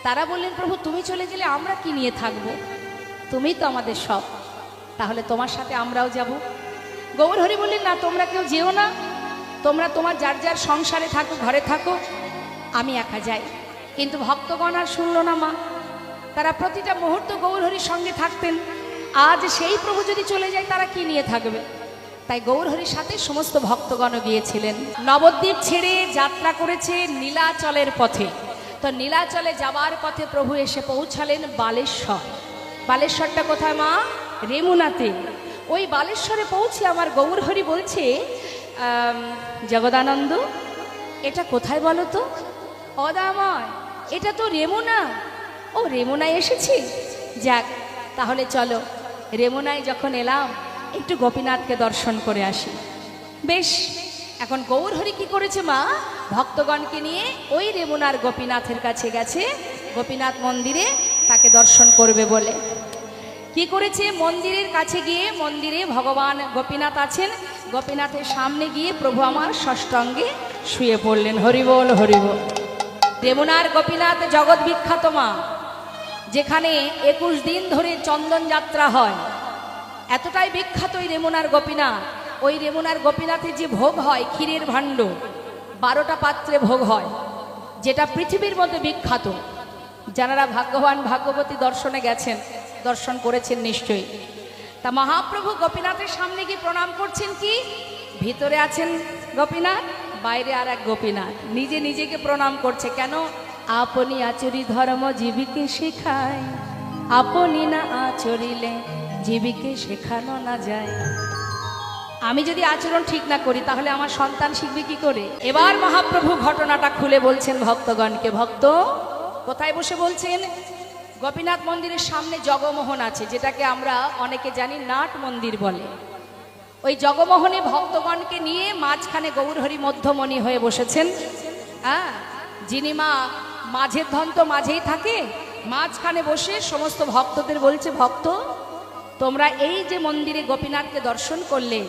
তারা বললেন, প্রভু তুমি চলে গেলে আমরা কি নিয়ে থাকব? তুমিই তো আমাদের সব, তাহলে তোমার সাথে আমরাও যাব। গৌরহরি বললেন, না তোমরা কেউ যেও না, তোমরা তোমার যার যার সংসারে থাকো, ঘরে থাকো, আমি একা যাই। কিন্তু ভক্তগণ আর শুনল না মা, তারা প্রতিটা মুহূর্ত গৌরহরির সঙ্গে থাকতেন। আজ সেই প্রভু যদি চলে যায় তারা কি নিয়ে থাকবে? তাই গৌরহরির সাথে সমস্ত ভক্তগণ গিয়েছিলেন। নবদ্বীপ ছেড়ে যাত্রা করেছে নীলাচলের পথে। তো নীলাচলে যাবার পথে প্রভু এসে পৌঁছালেন বালেশ্বর। বালেশ্বরটা কোথায় মা? রেমুনাতে। ওই বালেশ্বরে পৌঁছে আমার গৌরহরি বলছে, জগদানন্দ এটা কোথায় বলো তো? অদাময়, এটা তো রেমুনা। ও রেমুনায় এসেছি, যাক তাহলে চলো রেমুনায় যখন এলাম একটু গোপীনাথকে দর্শন করে আসি। বেশ, এখন গৌরহরি কি করেছে মা? ভক্তগণকে নিয়ে ওই রেমুনার গোপীনাথের কাছে গেছে, গোপীনাথ মন্দিরে তাকে দর্শন করবে বলে। কি করেছে? মন্দিরের কাছে গিয়ে, মন্দিরে ভগবান গোপীনাথ আছেন, গোপীনাথের সামনে গিয়ে প্রভু আমার ষষ্ঠঙ্গে শুয়ে পড়লেন। হরিবোল হরিবোল। রেমুনার গোপীনাথ জগৎ বিখ্যাত মা, যেখানে 21 দিন ধরে চন্দন যাত্রা হয়। এতটাই বিখ্যাত ওই রেমুনার গোপীনাথ। ওই রেমুনার গোপীনাথের যে ভোগ হয় ক্ষীরের ভাণ্ড, 12টা পাত্রে ভোগ হয়, যেটা পৃথিবীর মধ্যে বিখ্যাত। যারা ভাগ্যবান ভাগ্যবতী দর্শনে গেছেন, দর্শন করেছেন নিশ্চয়ই। তা মহাপ্রভু গোপীনাথের সামনে গিয়ে প্রণাম করছেন। কি ভিতরে আছেন গোপীনাথ, বাইরে আর এক গোপীনাথ নিজে নিজেকে প্রণাম করছে। কেন? আপনি আচরি ধর্ম জীবিকে শেখায়, আপনি না আচরিলে জীবিকে শেখানো না যায়। আমি যদি আচরণ ঠিক না করি তাহলে আমার সন্তান শিখবে কি করে? এবার মহাপ্রভু ঘটনাটা খুলে বলছেন ভক্তগণকে। ভক্ত কোথায় বসে বলছেন? গোপীনাথ মন্দিরের সামনে জগমোহন আছে, যেটাকে আমরা অনেকে জানি নাট মন্দির বলে। ওই জগমোহনে ভক্তগণকে নিয়ে মাঝখানে গৌরহরি মধ্যমণি হয়ে বসেছেন। হ্যাঁ, যিনি মা মাঝের ধন তো মাঝেই থাকে, মাঝখানে বসে সমস্ত ভক্তদের বলছে, ভক্ত তোমরা এই যে মন্দিরে গোপীনাথকে দর্শন করলে,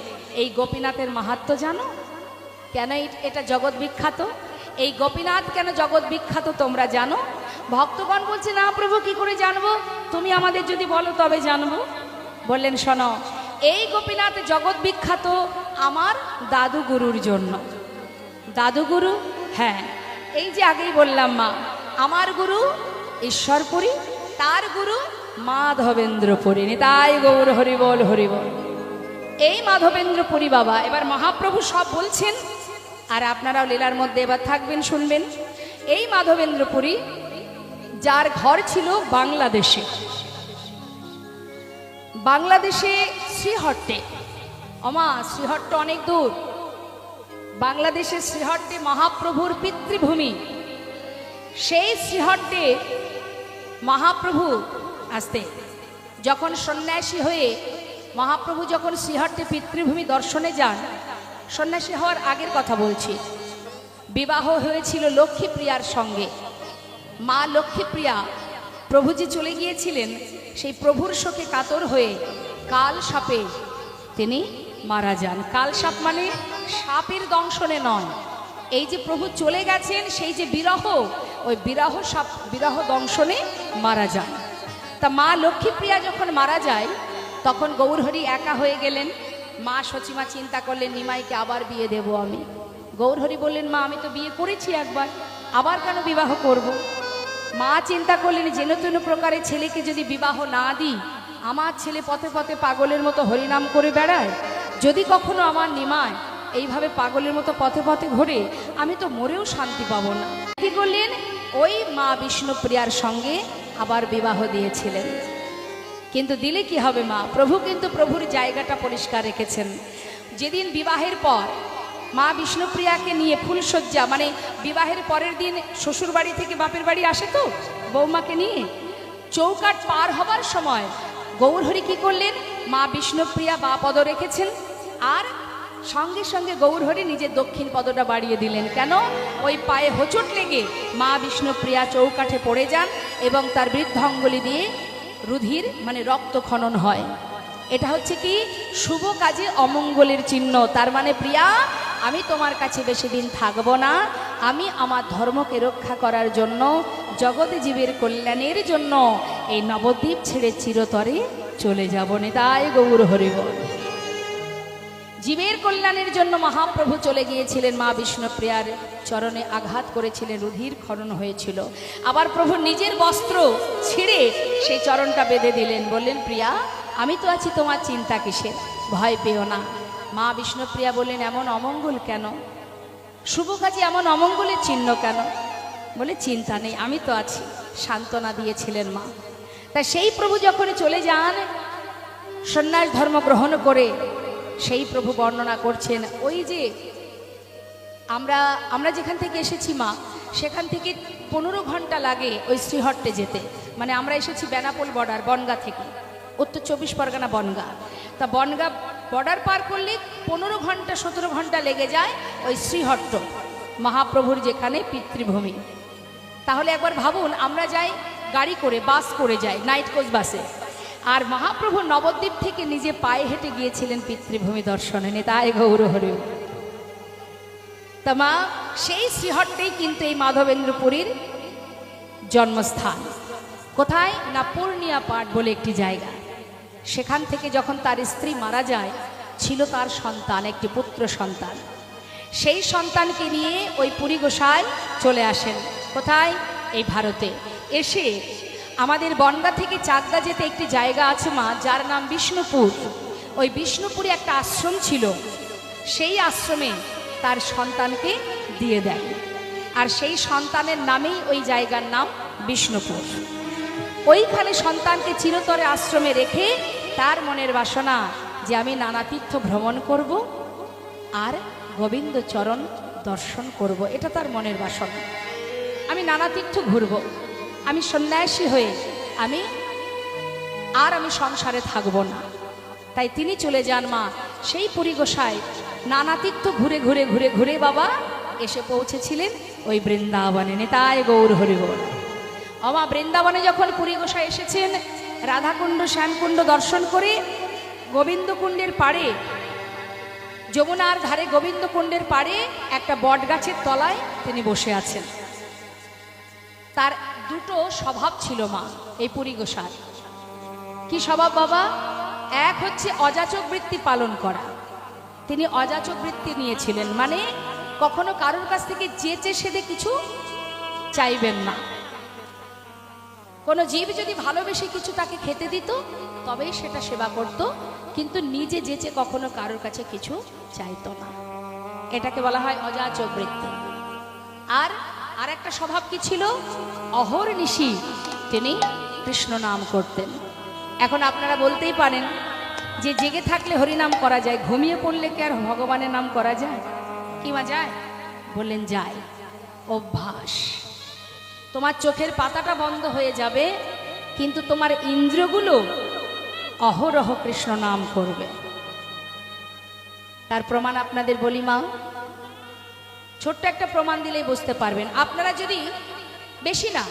এই গোপীনাথের মাহাত্ম্য জানো? কেন এটা জগৎ বিখ্যাত? এই গোপীনাথ কেন জগৎ বিখ্যাত তোমরা জানো? ভক্তগণ বলছে, না প্রভু কি করে জানবো, তুমি আমাদের যদি বলো তবে জানবো। বললেন, শোনো, এই গোপীনাথ জগৎ বিখ্যাত আমার দাদু গুরুর জন্য। দাদু গুরু? হ্যাঁ, এই যে আগেই বললাম মা, আমার গুরু ঈশ্বরপুরী, তার গুরু মাধবেন্দ্রপুরী। নিতাই গৌর হরিবল হরিবল। এই মাধবেন্দ্রপুরী বাবা। এবার মহাপ্রভু সব বলছেন, আর আপনারাও লীলার মধ্যে এবার থাকবেন, শুনবেন। এই মাধবেন্দ্রপুরী যার ঘর ছিল বাংলাদেশে, বাংলাদেশে শ্রীহট্টে, অমা শ্রীহট্ট অনেক দূর, বাংলাদেশের শ্রীহট্টে মহাপ্রভুর পিতৃভূমি। সেই শ্রীহট্টে মহাপ্রভু আসতে যখন সন্ন্যাসী হয়ে মহাপ্রভু যখন শ্রীহট্টে পিতৃভূমি দর্শনে যান, সন্ন্যাসী হওয়ার আগের কথা বলছি, বিবাহ হয়েছিল লক্ষ্মীপ্রিয়ার সঙ্গে। মা লক্ষ্মীপ্রিয়া প্রভুজি চলে গিয়েছিলেন, সেই প্রভুর শোকে কাতর হয়ে কাল সাপে তিনি মারা যান। কাল সাপ মানে সাপের দংশনে নয়, এই যে প্রভু চলে গেছেন সেই যে বিরহ, ওই বিরহ সাপ বিরহ দংশনে মারা যান। তা মা লক্ষ্মীপ্রিয়া যখন মারা যায় তখন গৌরহরি একা হয়ে গেলেন। মা সচিমা চিন্তা করলেন নিমাইকে আবার বিয়ে দেব আমি। গৌরহরি বললেন মা আমি তো বিয়ে করেছি একবার, আবার কেন বিবাহ করব। মা চিন্তা করলেন যেন তেন প্রকারে ছেলেকে যদি বিবাহ না দিই, আমার ছেলে পথে পথে পাগলের মতো হরিনাম করে বেড়ায়, যদি কখনো আমার নিমায় এইভাবে পাগলের মতো পথে পথে ঘোরে, আমি তো মরেও শান্তি পাবো না। কি করলেন, ওই মা বিষ্ণুপ্রিয়ার সঙ্গে আবার বিবাহ দিয়েছিলেন। কিন্তু দিলে কি হবে মা, প্রভু কিন্তু প্রভুর জায়গাটা পরিষ্কার রেখেছেন। যেদিন বিবাহের পর মা বিষ্ণুপ্রিয়াকে নিয়ে ফুলসজ্জা, মানে বিবাহের পরের দিন শ্বশুর বাড়ি থেকে বাপের বাড়ি আসে তো বৌমাকে নিয়ে, চৌকাট পার হবার সময় গৌরহরি কি করলেন, মা বিষ্ণুপ্রিয়া বা পদ রেখেছেন, আর সঙ্গে সঙ্গে গৌরহরি নিজের দক্ষিণ পদটা বাড়িয়ে দিলেন। কেন, ওই পায়ে হোঁচট লেগে মা বিষ্ণুপ্রিয়া চৌকাঠে পড়ে যান এবং তার বৃদ্ধাঙ্গুলি দিয়ে রুধির মানে রক্ত খনন হয়। এটা হচ্ছে কি শুভ কাজে অমঙ্গলের চিহ্ন। তার মানে প্রিয়া আমি তোমার কাছে বেশি দিন থাকবো না, আমি আমার ধর্মকে রক্ষা করার জন্য, জগতে জীবের কল্যাণের জন্য এই নবদ্বীপ ছেড়ে চিরতরে চলে যাব। নিতাই গৌর হরি বল। জীবের কল্যাণের জন্য মহাপ্রভু চলে গিয়েছিলেন, মা বিষ্ণুপ্রিয়ার চরণে আঘাত করেছিলেন, রুধির খনন হয়েছিল। আবার প্রভু নিজের বস্ত্র ছিঁড়ে সেই চরণটা বেঁধে দিলেন, বললেন প্রিয়া আমি তো আছি, তোমার চিন্তা কিসের, ভয় পেও না। মা বিষ্ণুপ্রিয়া বললেন এমন অমঙ্গল কেন, শুভ কাজে এমন অমঙ্গলের চিহ্ন কেন? বলে চিন্তা নেই, আমি তো আছি, সান্ত্বনা দিয়েছিলেন মা। তা সেই প্রভু যখন চলে যান সন্ন্যাস ধর্ম গ্রহণ করে, সেই প্রভু বর্ণনা করছেন ওই যে আমরা যেখান থেকে এসেছি মা, সেখান থেকে 15 ঘন্টা লাগে ওই শ্রীহট্টে যেতে। মানে আমরা এসেছি বেনাপোল বর্ডার, বনগাঁ থেকে, উত্তর 24 পরগনা বনগাঁ। তা বনগাঁ বর্ডার পার করলে 15 ঘন্টা 17 ঘন্টা লেগে যায় ওই শ্রীহট্ট, মহাপ্রভুর যেখানে পিতৃভূমি। তাহলে একবার ভাবুন, আমরা যাই গাড়ি করে, বাস করে যাই, নাইট কোচ বাসে, আর মহাপ্রভু নবদ্বীপ থেকে নিজে পায়ে হেঁটে গিয়েছিলেন পিতৃভূমি দর্শনে। নিতাই গৌর হরি। তা মা সেই শ্রীহট্টেই কিন্তু এই মাধবেন্দ্রপুরীর জন্মস্থান। কোথায় না, পূর্ণিয়া পাট বলে একটি জায়গা। সেখান থেকে যখন তার স্ত্রী মারা যায়, ছিল তার সন্তান, একটি পুত্র সন্তান। সেই সন্তানকে নিয়ে ওই পুরী গোসাই চলে আসেন কোথায়, এই ভারতে। এসে আমাদের বনগাঁ থেকে চাকদা যেতে একটি জায়গা আছে মা, যার নাম বিষ্ণুপুর। ওই বিষ্ণুপুরে একটা আশ্রম ছিল, সেই আশ্রমে তার সন্তানকে দিয়ে দেয়, আর সেই সন্তানের নামেই ওই জায়গার নাম বিষ্ণুপুর। ওইখানে সন্তানকে চিরতরে আশ্রমে রেখে তার মনের বাসনা যে আমি নানা তীর্থ ভ্রমণ করব আর গোবিন্দ চরণ দর্শন করব, এটা তার মনের বাসনা। আমি নানা তীর্থ ঘুরব, আমি সন্ন্যাসী হয়ে আমি সংসারে থাকব না। তাই তিনি চলে যান মা সেই পুরী গোসাই, নানা তীর্থ ঘুরে ঘুরে ঘুরে ঘুরে বাবা এসে পৌঁছেছিলেন ওই বৃন্দাবনে। নিতাই গৌর হরি বল। আমা বৃন্দাবনে যখন পুরী গোসাই এসেছেন, রাধাকুণ্ড শ্যামকুণ্ড দর্শন করে গোবিন্দকুণ্ডের পাড়ে, যমুনার ধারে গোবিন্দকুণ্ডের পাড়ে একটা বট গাছের তলায় তিনি বসে আছেন। তার দুটো স্বভাব ছিল মা এই পুরী গোসাই। কি স্বভাব বাবা? এক হচ্ছে অযাচক বৃত্তি পালন করা। তিনি অযাচক বৃত্তি নিয়েছিলেন, মানে কখনো কারোর কাছ থেকে চেয়ে সেদে কিছু চাইবেন না। কোনো জীব যদি ভালোবেসে কিছু তাকে খেতে দিত তবেই সেটা সেবা করত, কিন্তু নিজে যেচে কখনো কারোর কাছে কিছু চাইতো না। এটাকে বলা হয় অযাচক বৃত্তি। আর একটা স্বভাব কি ছিল, অহর্নিশি তিনি কৃষ্ণ নাম করতেন। এখন আপনারা বলতেই পারেন যে জেগে থাকলে হরিনাম করা যায়, ঘুমিয়ে পড়লে কি আর ভগবানের নাম করা যায়? কি মা যায়? বললেন যায়। অভ্যাস। তোমার চোখের পাতাটা বন্ধ হয়ে যাবে, কিন্তু তোমার ইন্দ্রিয়গুলো অহরহ কৃষ্ণ নাম করবে। তার প্রমাণ আপনাদের বলি মা, ছোট্ট একটা প্রমাণ দিলেই বুঝতে পারবেন। আপনারা যদি বেশি না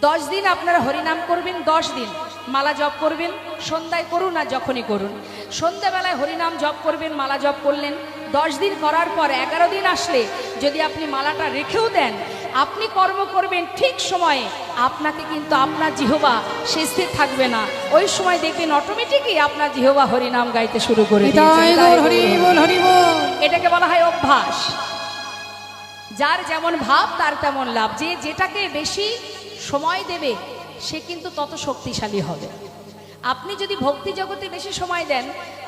10 দিন আপনারা হরিনাম করবেন, 10 দিন মালা জপ করবেন, সন্ধ্যায় করুন আর যখনই করুন, সন্ধ্যাবেলায় হরিনাম জপ করবেন, মালা জপ করলেন, 10 দিন করার পর 11 দিন আসলে যদি আপনি মালাটা রেখেও দেন, আপনি কর্ম করবেন ঠিক সময়ে, আপনাকে কিন্তু আপনার জিহ্বা সে স্থির থাকবে না। ওই সময় দেখবেন অটোমেটিকই আপনার জিহ্বা হরিনাম গাইতে শুরু করে দিয়েছে। নিতাই গৌর হরি বল হরি বল। এটাকে বলা হয় অভ্যাস। যার যেমন ভাব তার তেমন লাভ। যে যেটাকে বেশি সময় দেবে সে কিন্তু তত শক্তিশালী হবে। আপনি যদি ভক্তি জগতে বেশি সময় দেন,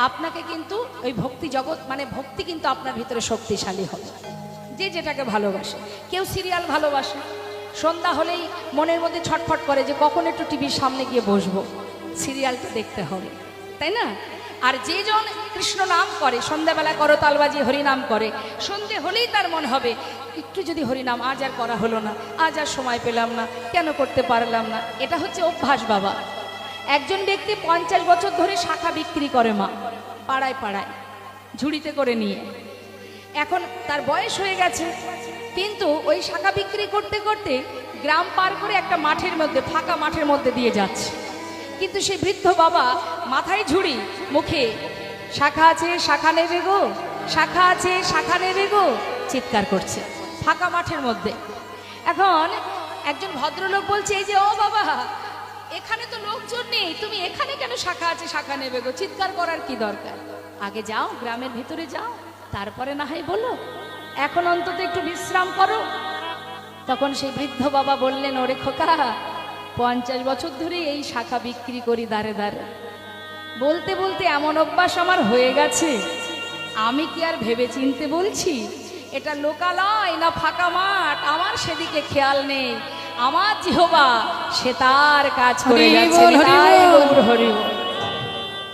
আপনাকে কিন্তু ওই ভক্তি জগৎ মানে ভক্তি কিন্তু আপনার ভিতরে শক্তিশালী হবে। যে যেটাকে ভালোবাসে, কেউ সিরিয়াল ভালোবাসে, সন্ধ্যা হলেই মনের মধ্যে ছটফট করে যে কখন একটু টিভির সামনে গিয়ে বসবো, সিরিয়ালটা দেখতে হবে, তাই না? আর যে জন কৃষ্ণ নাম করে, সন্ধ্যাবেলা করতাল বাজিয়ে হরিনাম করে, সন্ধে হলেই তার মন হবে একটু যদি হরিনাম, আজ আর করা হলো না, আজ আর সময় পেলাম না, কেন করতে পারলাম না। এটা হচ্ছে অভ্যাস বাবা। একজন ব্যক্তি 50 বছর ধরে শাখা বিক্রি করে মা, পাড়ায় পাড়ায় ঝুড়িতে করে নিয়ে। এখন তার বয়স হয়ে গেছে, কিন্তু ওই শাখা বিক্রি করতে করতে গ্রাম পার করে একটা মাঠের মধ্যে, ফাঁকা মাঠের মধ্যে দিয়ে যাচ্ছে। কিন্তু সেই বৃদ্ধ বাবা মাথায় ঝুড়ি, মুখে শাখা আছে শাখা নেবে গো, শাখা আছে শাখা নেবে গো, চিৎকার করছে ফাঁকা মাঠের মধ্যে। এখন একজন ভদ্রলোক বলছে, এই যে ও বাবা, এখানে তো লোকজন নেই, তুমি এখানে কেন শাখা আছে শাখা নেবে গো চিৎকার করার কি দরকার? আগে যাও, গ্রামের ভিতরে যাও, তারপরে না হয় বলো, এখন অন্তত একটু বিশ্রাম করো। তখন সেই বৃদ্ধ বাবা বললেন, ওরে খোকা, 50 বছর ধরে এই শাখা বিক্রি করি দাঁড়ে দাঁড়ে, বলতে বলতে এমন অভ্যাস আমার হয়ে গেছে, আমি কি আর ভেবে চিনতে বলছি এটা লোকালয় না ফাঁকা মাঠ, আমার সেদিকে খেয়াল নেই, আমার জিহ্বা সে তার কাজ করে গেছে। নিতাই গৌর হরি বল।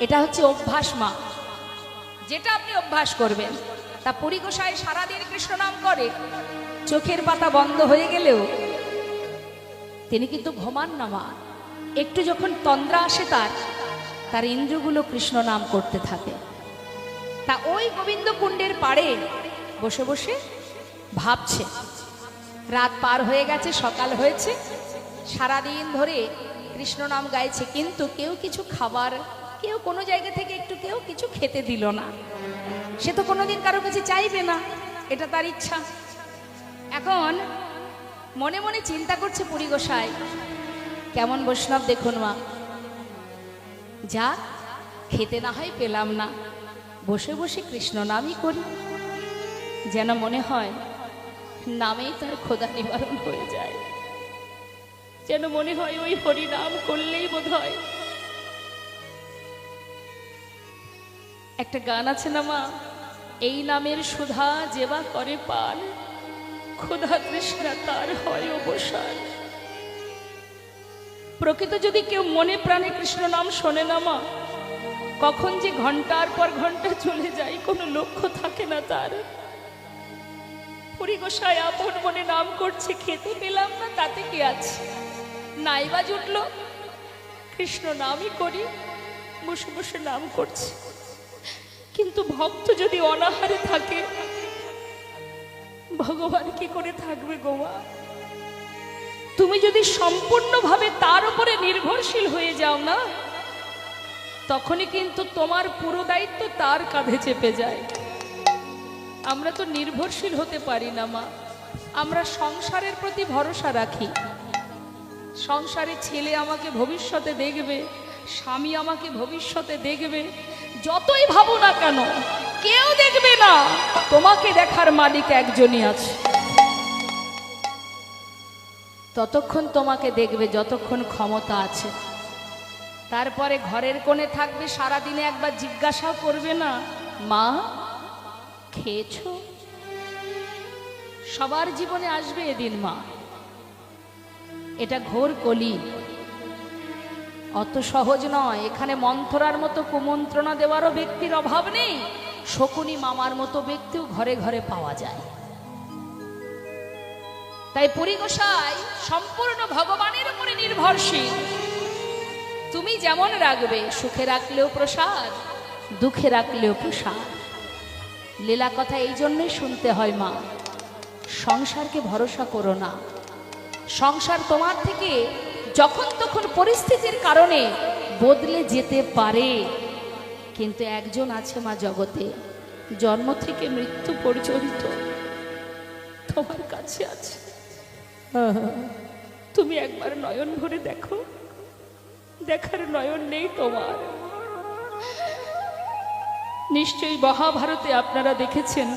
এটা হচ্ছে অভ্যাস মা, যেটা আপনি অভ্যাস করবেন। তা পুরী গোসাই সারাদিন কৃষ্ণ নাম করে, চোখের পাতা বন্ধ হয়ে গেলেও তিনি কিন্তু ঘুমান না মা। একটু যখন তন্দ্রা আসে তার ইন্দ্রগুলো কৃষ্ণ নাম করতে থাকে। তা ওই গোবিন্দ কুণ্ডের পাড়ে বসে বসে ভাবছে, রাত পার হয়ে গেছে, সকাল হয়েছে, সারাদিন ধরে কৃষ্ণ নাম গাইছে, কিন্তু কেউ কিছু খাবার, কেউ কোনো জায়গা থেকে একটু কেউ কিছু খেতে দিল না। সে তো কোনোদিন কারো কাছে চাইবে না, এটা তার ইচ্ছা। এখন মনে মনে চিন্তা করছে পুরী গোসাই, কেমন বৈষ্ণব দেখুন মা, যা খেতে না হয় পেলাম না, বসে বসে কৃষ্ণ নামই করি, যেন মনে হয় নামেই তার ক্ষুধা নিবারণ হয়ে যায়, যেন মনে হয় ওই হরি নাম করলেই বোধ হয়। একটা গান আছে না মা, এই নামের সুধা যেবা করে পান, ক্ষুধা তৃষ্ণা তার হয় অবসান। প্রকৃত যদি কেউ মনে প্রাণে কৃষ্ণ নাম শোনে না মা, কখন যে ঘন্টার পর ঘন্টা চলে যায় কোনো লক্ষ্য থাকে না তার। পুরী গোসাই আপন মনে নাম করছে, খেতে পেলাম না তাতে কি আছে, নাইবা জুটলো, কৃষ্ণ নামই করি, বসে বসে নাম করছে। কিন্তু ভক্ত যদি অনাহারে থাকে, ভগবান কি করে থাকবে গোয়া? তুমি যদি সম্পূর্ণভাবে তার উপরে নির্ভরশীল হয়ে যাও না, তখনই কিন্তু তোমার পুরো দায়িত্ব তার কাঁধে চেপে যায়। আমরা তো নির্ভরশীল হতে পারি না মা, আমরা সংসারের প্রতি ভরসা রাখি। সংসারে ছেলে আমাকে ভবিষ্যতে দেখবে, স্বামী আমাকে ভবিষ্যতে দেখবে, যতই ভাবো না কেন কেউ দেখবে না, তোমাকে দেখার মালিক একজনই আছে। ততক্ষণ তোমাকে দেখবে যতক্ষণ ক্ষমতা আছে। তারপরে ঘরের কোণে থাকবে, সারাদিনে একবার জিজ্ঞাসাও করবে না, মা খেয়েছো? সবার জীবনে আসবে এদিন মা, এটা ঘোর কলি, অত সহজ নয়। এখানে মন্থরার মতো কুমন্ত্রণা দেওয়ারও ব্যক্তির অভাব নেই, শকুনি মামার মতো ব্যক্তিও ঘরে ঘরে পাওয়া যায়। তাই পুরী গোসাই সম্পূর্ণ ভগবানের উপরে নির্ভরশীল। তুমি যেমন রাখবে, সুখে রাখলেও প্রসাদ, দুঃখে রাখলেও প্রসাদ। লীলা কথা এই জন্যই শুনতে হয় মা, সংসারকে ভরসা করো না। সংসার তোমার থেকে যখন তখন পরিস্থিতির কারণে বদলে যেতে পারে, কিন্তু একজন আছে মা জগতে, জন্ম থেকে মৃত্যু পর্যন্ত তোমার কাছে আছে। তুমি একবার নয়ন ভরে দেখো, দেখার নয়ন নেই তোমার। নিশ্চয়ই মহাভারতে আপনারা দেখেছেন,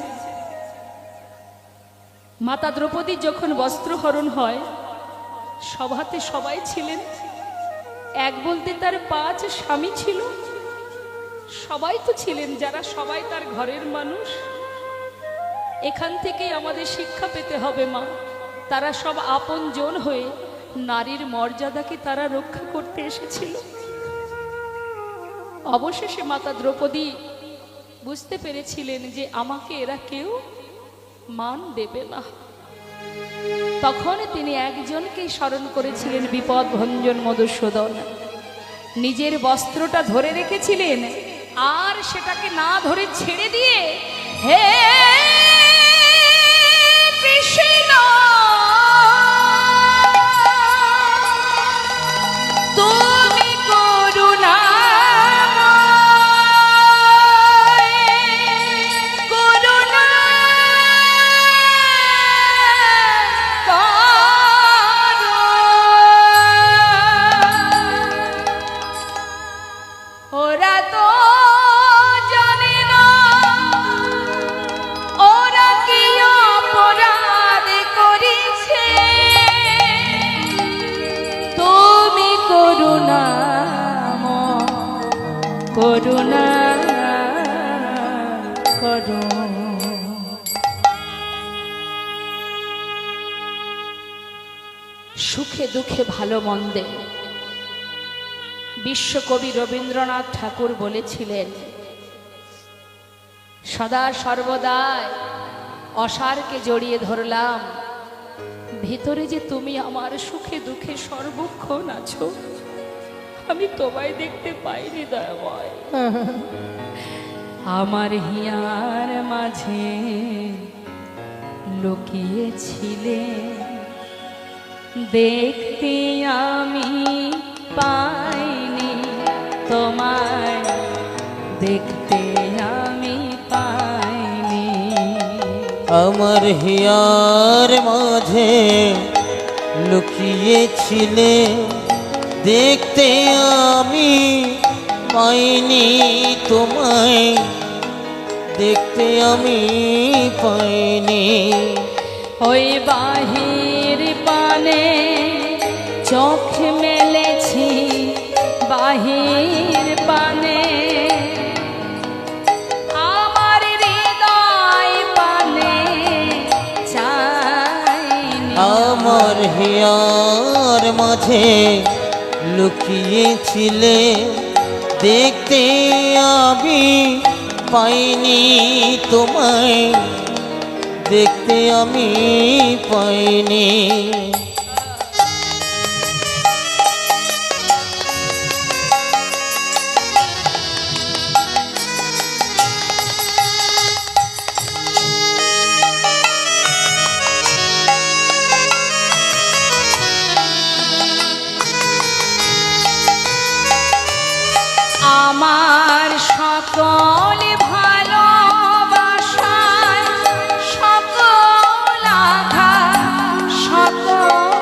মাতা দ্রৌপদী যখন বস্ত্রহরণ হয়, সভাতে সবাই ছিলেন, এক বলতে তার 5 স্বামী ছিল। সবাই তো ছিলেন, যারা সবাই তার ঘরের মানুষ। এখান থেকেই আমাদের শিক্ষা পেতে হবে মা, তারা সব আপনজন হয়ে নারীর মর্যাদাকে তারা রক্ষা করতে এসেছিল। অবশেষে মাতা দ্রৌপদী বুঝতে পেরেছিলেন যে আমাকে এরা কেউ মান দেবে না। তখন তিনি একজনকেই স্মরণ করেছিলেন, বিপদ ভঞ্জন মধুসূদন। নিজের বস্ত্রটা ধরে রেখেছিলেন, আর সেটাকে না ধরে ছেড়ে দিয়ে, হে কৃষ্ণ তুমি করুণা করুণা করো। সুখে দুঃখে ভালো মন্দে বিশ্বকবি রবীন্দ্রনাথ ঠাকুর বলেছিলেন, সদা সর্বদাই অসারকে জড়িয়ে ধরলাম, ভিতরে যে তুমি আমার সুখে দুঃখে সর্বক্ষণ আছো, আমি তোমায় দেখতে পাইনি দয়াময়। আমার হিয়ার মাঝে লুকিয়েছিলে, দেখতে আমি পাইনি তোমায়, দেখতে আমি পাইনি। আমার হিয়ার মাঝে লুকিয়েছিলে, দেখতে আমি পাইনি তোমায়, দেখতে আমি পাইনি। ওই বাহির পানে চোখ মেলেছি, বাহির পানে আমার হৃদয় পানে চাইনি। আমার হিয়ার মাঝে লুকিয়েছিলে, দেখতে আমি পাইনি তোমায়, দেখতে আমি পাইনি। আমার সকল ভালোবাসায় সকল আঘাত, সকল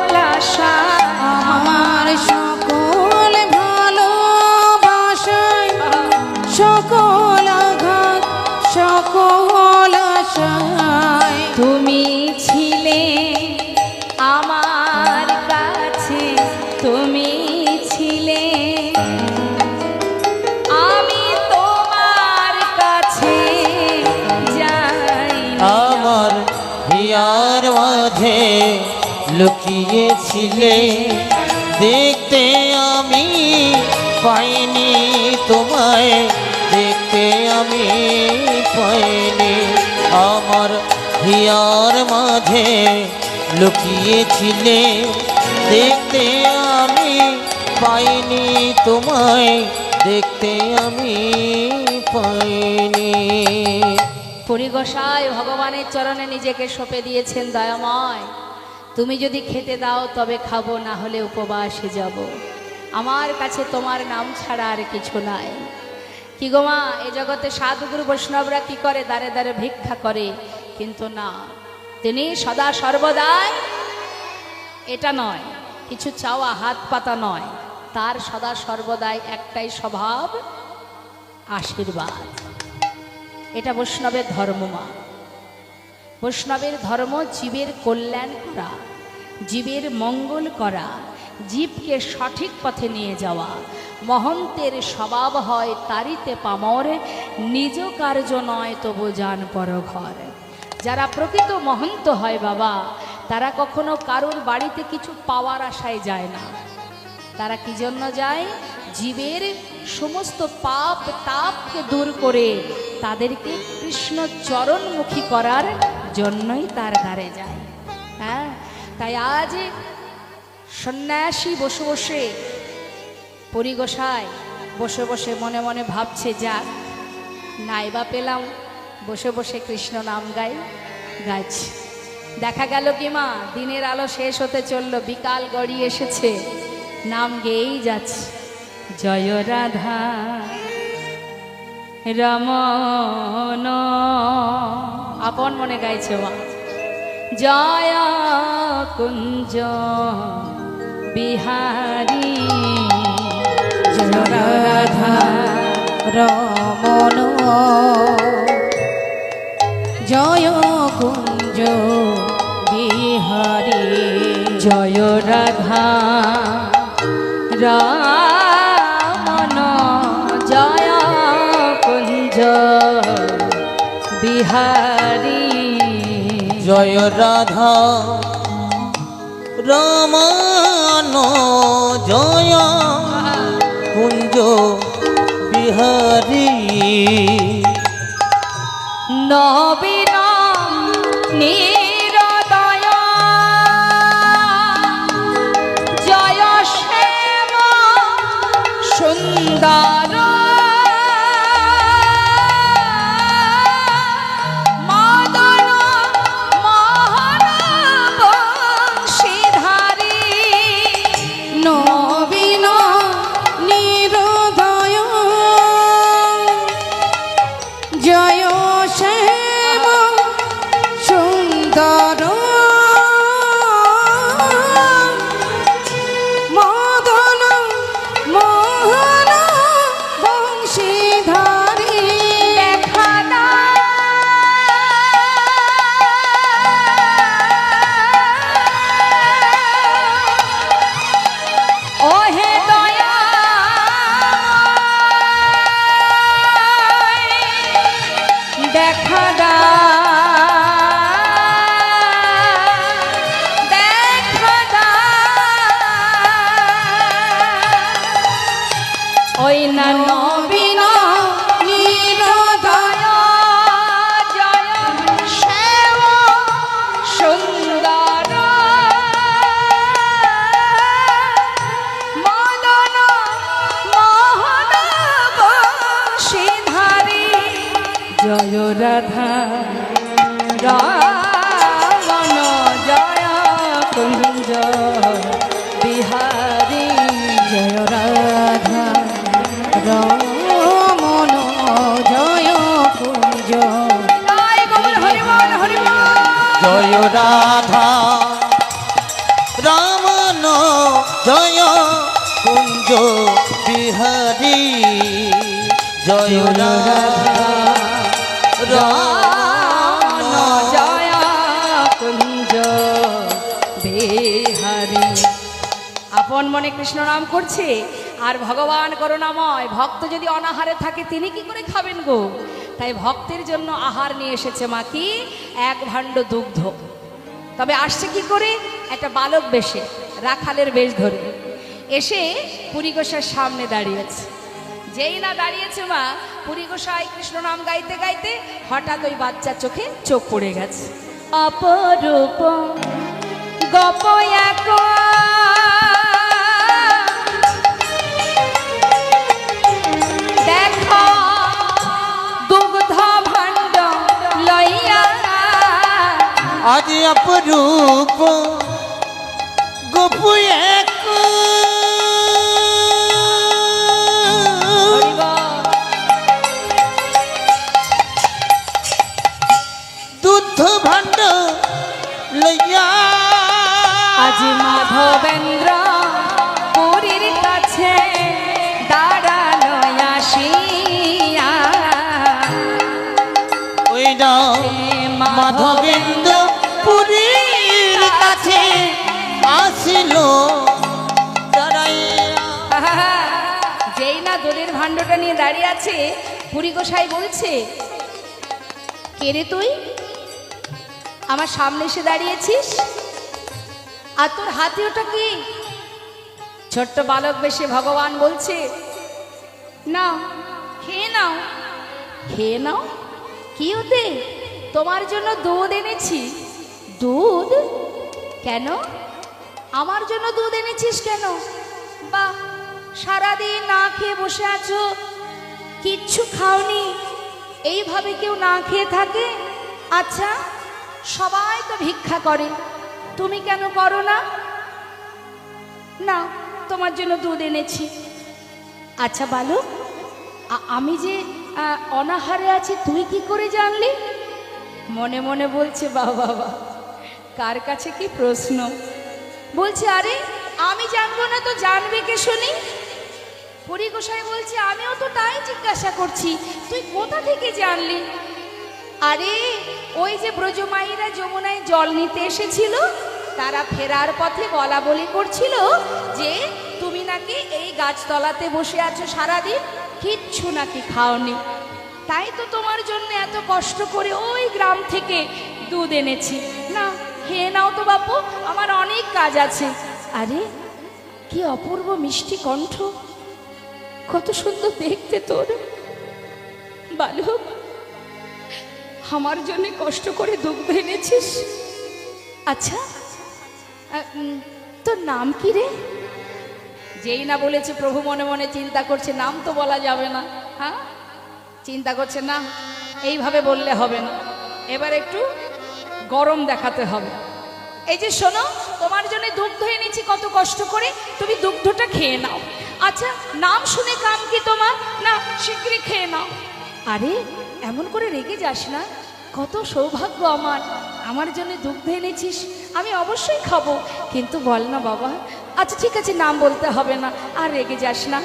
মাঝে লুকিয়েছিলে, দেখতে আমি পাইনি তোমায়, দেখতে আমি পাইনি। আমার হিয়ার মাঝে লুকিয়েছিলে, দেখতে আমি পাইনি তোমায়, দেখতে আমি পাইনি। পরিগোসাই ভগবানের চরণে নিজেকে সঁপে দিয়েছেন, দয়াময় তুমি যদি খেতে দাও তবে খাবো, না হলে উপবাসে যাব। আমার কাছে তোমার নাম ছাড়া আর কিছু নাই। কি গো মা, এ জগতে সাধুগুরু বৈষ্ণবরা কি করে? দ্বারে দ্বারে ভিক্ষা করে, কিন্তু না, তিনি সদা সর্বদাই এটা নয়, কিছু চাওয়া হাত পাতা নয়, তার সদা সর্বদাই একটাই স্বভাব, আশীর্বাদ। এটা বৈষ্ণবের ধর্ম মা। বৈষ্ণবের ধর্ম জীবের কল্যাণ করা, জীবের মঙ্গল করা, জীবকে সঠিক পথে নিয়ে যাওয়া। মহন্তের স্বভাব হয় তারিতে পামর, নিজ কার্য নয় তবু যান পর ঘর। যারা প্রকৃত মহন্ত হয় বাবা, তারা কখনো কারোর বাড়িতে কিছু পাওয়ার আশায় যায় না। তারা কি জন্য যায়? জীবের সমস্ত পাপ তাপকে দূর করে তাদেরকে কৃষ্ণ চরণমুখী করার জন্যই তার দ্বারে যায়। হ্যাঁ, তাই আজ সন্ন্যাসী বসে বসে, পরিগোসায় বসে বসে মনে মনে ভাবছে, যাক নাইবা পেলাম বসে বসে কৃষ্ণ নাম গাইছে। দেখা গেল কি মা, দিনের আলো শেষ হতে চলল, বিকাল গড়িয়ে এসেছে, নাম গেয়েই যাচ্ছে, জয় রাধা রমন। আপন মনে গাইছে মা, জয় কুঞ্জ বিহারী, জয় রাধা রমন, জয় কুঞ্জ বিহারী, জয় রাধা রমন, জয় কুঞ্জ বিহারী, জয় রাধা রমন, জয় কুঞ্জ বিহারী। নবীন নিরদয়, জয় শ্যাম সুন্দর, মদন মোহন বংশীধারী, নবীন নিরোদয়, জয় শ্যাম সুন্দর, মদন মোহন বংশীধারী, দেখা দাও ওহে দয়া, দেখা দাও, দেখা দাও, ওই না নবীন নিরোদয়, জয় শ্যাম সুন্দর, মদন মোহন বংশীধারী, জয় রাধা রমন, জয় কুঞ্জ বিহারী, জয় রাধা রমন, জয় কুঞ্জ, জয় গৌর হরিবল হরিবল। জয় রাধা রমন, জয় কুঞ্জ বিহারী। জয় রাধা রমন, জয় কুঞ্জ বিহারী। আপন মনে কৃষ্ণ নাম করছে, আর ভগবান করুণাময়। ভক্ত যদি অনাহারে থাকে তিনি কি করে খাবেন গো? তাই ভক্তের জন্য আহার নিয়ে এসেছে মা, কি? এক ভাণ্ড দুগ্ধ। তবে আসছে কি করে? একটা বালক বেশে, রাখালের বেশ ধরে এসে পুরী গোসার সামনে দাঁড়িয়েছে। যেই না দাঁড়িয়েছে মা, পুরী গোসাই কৃষ্ণ নাম গাইতে গাইতে হঠাৎ ওই বাচ্চার চোখে চোখ পড়ে গেছে। অপরূপ গপয়া দেখো দুগ্ধ ভাণ্ড লইয়া আজ অপরূপ গোপু এক দুধ ভাণ্ড লইয়া আজ মাধবেন্দ্র পুরীর কাছে দাঁড়ানো আসিয়া ওই নাও মাধবেন্দ্র পুরীর কাছে আসিল দাঁড়াইয়া। যেই না দোলের ভাণ্ডটা নিয়ে দাঁড়িয়ে আছে, পুরী গোসাই বলছে, কে রে তুই? আমার সামনে এসে দাঁড়িয়েছিস, আর তোর হাতে ওটা কি? ছোট্ট বালক বেশে ভগবান বলছে, নাও খেয়ে নাও, খেয়ে নাও। কি ওতে? তোমার জন্য দুধ এনেছি। দুধ? কেন? আমার জন্য দুধ এনেছিস কেন? বাহ, সারাদিন না খেয়ে বসে আছো, কিচ্ছু খাওনি, এইভাবে কেউ না খেয়ে থাকে? আচ্ছা, সবাই তো ভিক্ষা করে, তুমি কেন করো না? না, তোমার জন্য দুধ এনেছি। আচ্ছা বালক, আমি যে অনাহারে আছি তুই কি করে জানলি? মনে মনে বলছে, বাবা কার কাছে কি প্রশ্ন। বলছে, আরে আমি জানবো না তো জানবে কে শুনি? পুরী গোসাই বলছে, আমিও তো তাই জিজ্ঞাসা করছি, তুই কোথা থেকে জানলি? আরে ওই যে ব্রজমাইরা যমুনায় জল নিতে এসেছিল, তারা ফেরার পথে বলা বলি করছিল যে তুমি নাকি এই গাছতলাতে বসে আছো সারাদিন, কিচ্ছু নাকি খাওনি, তাই তো তোমার জন্য এত কষ্ট করে ওই গ্রাম থেকে দুধ এনেছি। না, খেয়ে নাও তো বাপু, আমার অনেক কাজ আছে। আরে কি অপূর্ব মিষ্টি কণ্ঠ, কত সুন্দর দেখতে তোর। বালক, আমার জন্য কষ্ট করে দুগ্ধ এনেছিস। আচ্ছা, তোর নাম কি রে? যেই না বলেছে, প্রভু মনে মনে চিন্তা করছে, নাম তো বলা যাবে না। হ্যাঁ, চিন্তা করছে, না এইভাবে বললে হবে না, এবার একটু গরম দেখাতে হবে। এই যে শোনো, তোমার জন্য দুগ্ধ এনেছি কত কষ্ট করে, তুমি দুগ্ধটা খেয়ে নাও। আচ্ছা, নাম শুনে কাম কি তোমার? না, শীঘ্রই খেয়ে নাও। আরে এমন করে রেগে যাস না, কত সৌভাগ্য আমার, আমার জন্য দুগ্ধ এনেছিস, আমি অবশ্যই খাবো, কিন্তু বল না বাবা। আচ্ছা ঠিক আছে, নাম বলতে হবে না, আর রেগে যাস না।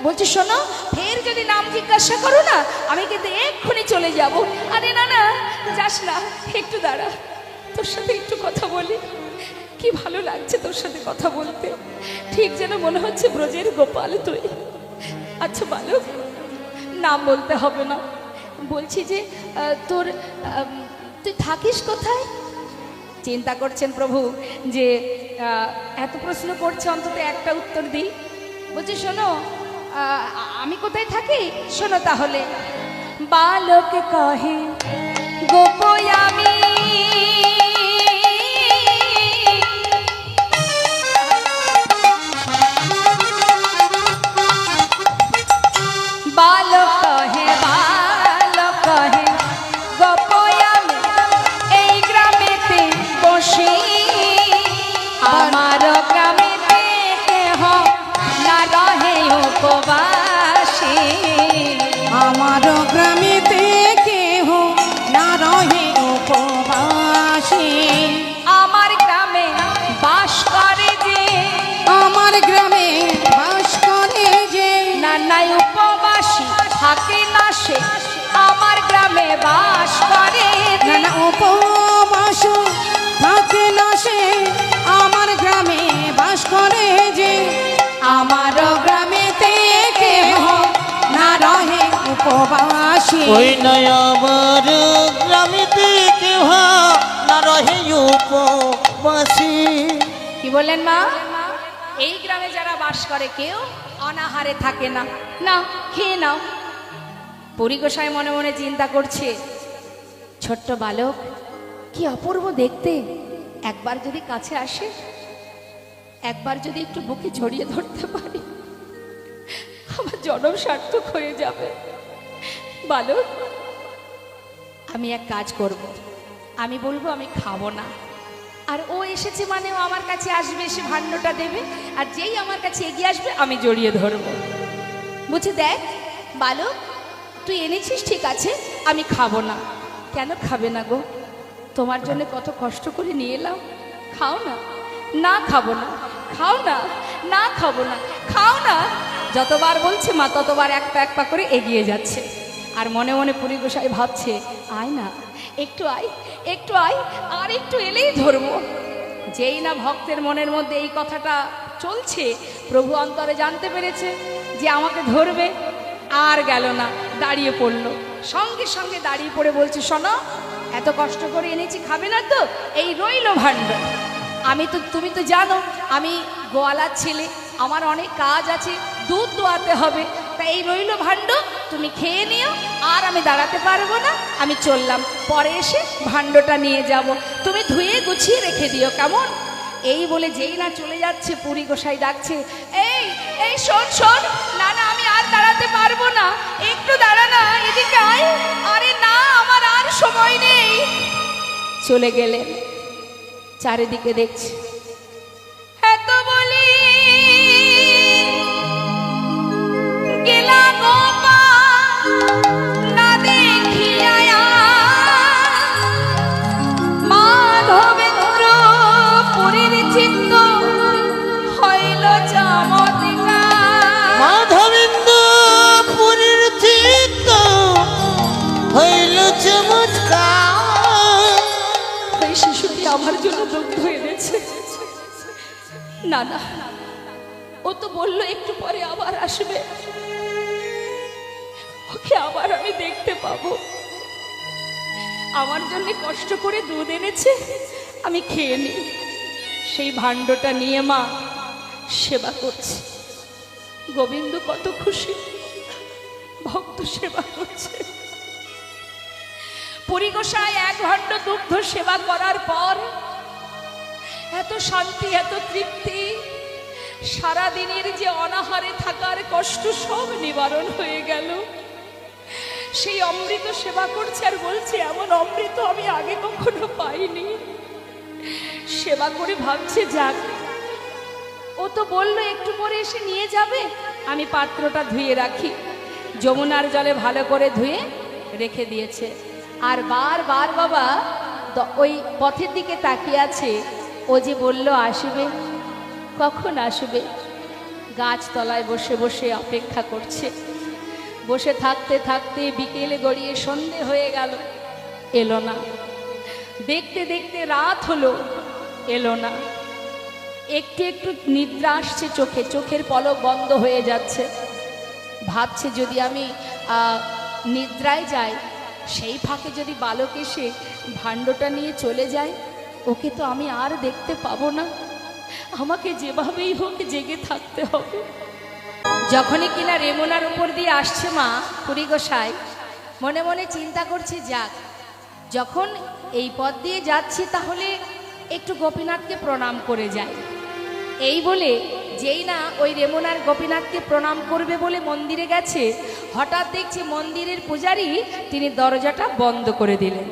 বলছি শোনো, ফের যদি নাম জিজ্ঞাসা করো না, আমি কিন্তু এক্ষুনি চলে যাব। আরে না না, যাস না, একটু দাঁড়া, তোর সাথে একটু কথা বলি। কি ভালো লাগছে তোর সাথে কথা বলতে, ঠিক যেন মনে হচ্ছে ব্রজের গোপাল তুই। আচ্ছা বালক, নাম বলতে হবে না, বলছি যে তুই থাকিস কোথায়? চিন্তা করছেন প্রভু যে এত প্রশ্ন করছে, অন্তত একটা উত্তর দিই। বলছি শোনো, আমি কোথায় থাকি শোনো তাহলে। বালক কহে গোপই আমি, বালক কহে গোপই আমি, এই গ্রামেতে বসি, আমার গ্রামেতে কেহ না রহে উপবাসী, আমার গ্রামেতে কেহ না রহে উপবাসী, আমার গ্রামে বাস করে যে, আমার গ্রামে বাস করে যে, না নাই উপবাসী থাকে না সে, আমার গ্রামে বাস করে যে, নানা উপবাস থাকে না সে, আমার গ্রামে বাস করে যে, আমার গ্রামেতে কেহ না রহে উপবাসী। ওই নয় আমার গ্রামেতে কেহ না রহে উপবাসী। কি বললেন মা? এই গ্রামে যারা বাস করে কেউ অনাহারে থাকে না। না, খেয়ে নাও। পুরী গোসাই মনে মনে চিন্তা করছে, ছোট্ট বালক কি অপূর্ব দেখতে, একবার যদি কাছে আসে, একবার যদি একটু বুকে জড়িয়ে ধরতে পারি, আমার জনম সার্থক হয়ে যাবে। বালক, আমি এক কাজ করব, আমি বলবো আমি খাবো না, আর ও এসেছে মানে ও আমার কাছে আসবে, এসে ভাণ্ডটা দেবে, আর যেই আমার কাছে এগিয়ে আসবে আমি জড়িয়ে ধরবো। বুঝে দেখ বালক, তুই এনেছিস ঠিক আছে, আমি খাবো না। কেন খাবে না গো? তোমার জন্য কত কষ্ট করে নিয়ে এলাম, খাও না। না খাবো না। খাও না। না খাবো না। খাও না। যতবার বলছে মা ততবার এক পা করে এগিয়ে যাচ্ছে, আর মনে মনে পুরী গোসাই ভাবছে, আয় না, একটু আয়, একটু আয়, আর একটু এলেই ধরবো। যেই না ভক্তের মনের মধ্যে এই কথাটা চলছে, প্রভু অন্তরে জানতে পেরেছে যে আমাকে ধরবে, আর গেল না, দাঁড়িয়ে পড়লো। সঙ্গে সঙ্গে দাঁড়িয়ে পড়ে বলছে, শোনো, এত কষ্ট করে এনেছি, খাবে না তো? এই রইল ভাণ্ড। তুমি তো জানো আমি গোয়ালার ছেলে, আমার অনেক কাজ আছে, দুধ দোয়াতে হবে, তাই এই রইল ভাণ্ড, তুমি খেয়ে নিও, আর আমি দাঁড়াতে পারবো না, আমি চললাম, পরে এসে ভাণ্ডটা নিয়ে যাব, তুমি ধুয়ে গুছিয়ে রেখে দিও, কেমন? এই বলে যেই না চলে যাচ্ছে, পুরী গোসাই ডাকছে, এই এই শোন শোন, না না আমি আর দাঁড়াতে পারবো না, একটু দাঁড়া না, এদিকে আয়। আরে না, আমার আর সময় নেই। চলে গেলেন। চারিদিকে দেখছি, এত বলি গেলা গোপা না দেখিয়া মাধবেন্দ্র পুরীর চিত্ত হইল চমৎকার। মাধবেন্দ্র পুরীর চিত্ত হইল চমৎকার। এই শিশুটি আমার জন্য দুগ্ধ এনেছে। না না, ও তো বললো একটু পরে আবার আসবে, ওকে আবার আমি দেখতে পাবো। আমার জন্য কষ্ট করে দুধ এনেছে, আমি খেয়ে নিই। সেই ভাণ্ডটা নিয়ে মা সেবা করছে। গোবিন্দ কত খুশি, ভক্ত সেবা করছে। পুরী গোসাই এক ভাণ্ড দুগ্ধ সেবা করার পর এত শান্তি, এত তৃপ্তি, সারাদিনের যে অনাহারে থাকার কষ্ট সব নিবারণ হয়ে গেল। সেই অমৃত সেবা করছে আর বলছে, এমন অমৃত আমি আগে কখনো পাইনি। সেবা করে ভাবছে, যাক, ও তো বললো একটু পরে এসে নিয়ে যাবে, আমি পাত্রটা ধুয়ে রাখি। যমুনার জলে ভালো করে ধুয়ে রেখে দিয়েছে। আর বারবার বাবা ওই পথের দিকে তাকিয়ে আছে। ও যে বলল আসবে, কখন আসবে? গাছতলায় বসে বসে অপেক্ষা করছে। বসে থাকতে থাকতে বিকেলে গড়িয়ে সন্ধে হয়ে গেল, এলো না। দেখতে দেখতে রাত হলো, এলো না। একটু একটু নিদ্রা আসছে চোখে, চোখের পলক বন্ধ হয়ে যাচ্ছে। ভাবছে যদি আমি নিদ্রায় যাই, সেই ফাঁকে যদি বালক এসে ভাণ্ডটা নিয়ে চলে যায়, ওকে তো আমি আর দেখতে পাবো না। আমাকে যেভাবেই হোক জেগে থাকতে হবে। যখনই কিনা রেমুনার উপর দিয়ে আসছে মা পুরী গোসাই, মনে মনে চিন্তা করছে, যাক, যখন এই পথ দিয়ে যাচ্ছি তাহলে একটু গোপীনাথকে প্রণাম করে যাই। এই বলে যেই না ওই রেমুনার গোপীনাথকে প্রণাম করবে বলে মন্দিরে গেছে, হঠাৎ দেখছে মন্দিরের পূজারী তিনি দরজাটা বন্ধ করে দিলেন।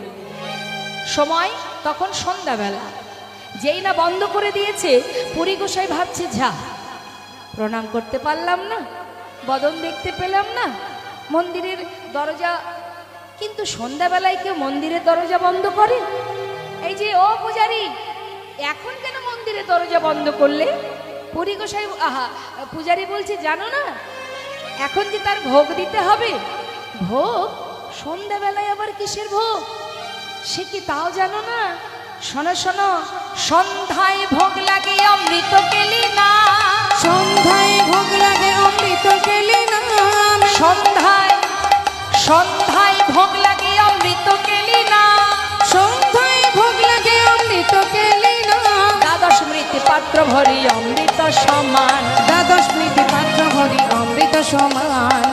সময় তখন সন্ধ্যাবেলা। যেই না বন্ধ করে দিয়েছে, পুরী গোসাই ভাবছে, যা, প্রণাম করতে পারলাম না, বদন দেখতে পেলাম না, মন্দিরের দরজা, কিন্তু সন্ধ্যাবেলায় কেউ মন্দিরের দরজা বন্ধ করে? এই যে, ও পূজারী, এখন কেন মন্দিরের দরজা বন্ধ করলে? পুরী গোসাই পূজারী বলছে, জানো না এখন যে তার ভোগ দিতে হবে? ভোগ? সন্ধ্যাবেলায় আবার কিসের ভোগ? সে কি তাও জানো না? শোনো শোনো, সন্ধ্যায় ভোগ লাগে অমৃত কেলি না। সন্ধ্যায় ভোগ লাগে অমৃত কেলি না। সন্ধ্যায় সন্ধ্যায় ভোগ লাগে অমৃত কেলি না। সন্ধ্যায় ভোগ লাগে পাত্র ভরি অমৃত সমান। দ্বাদশ মৃৎ পাত্র ভরি অমৃত সমান।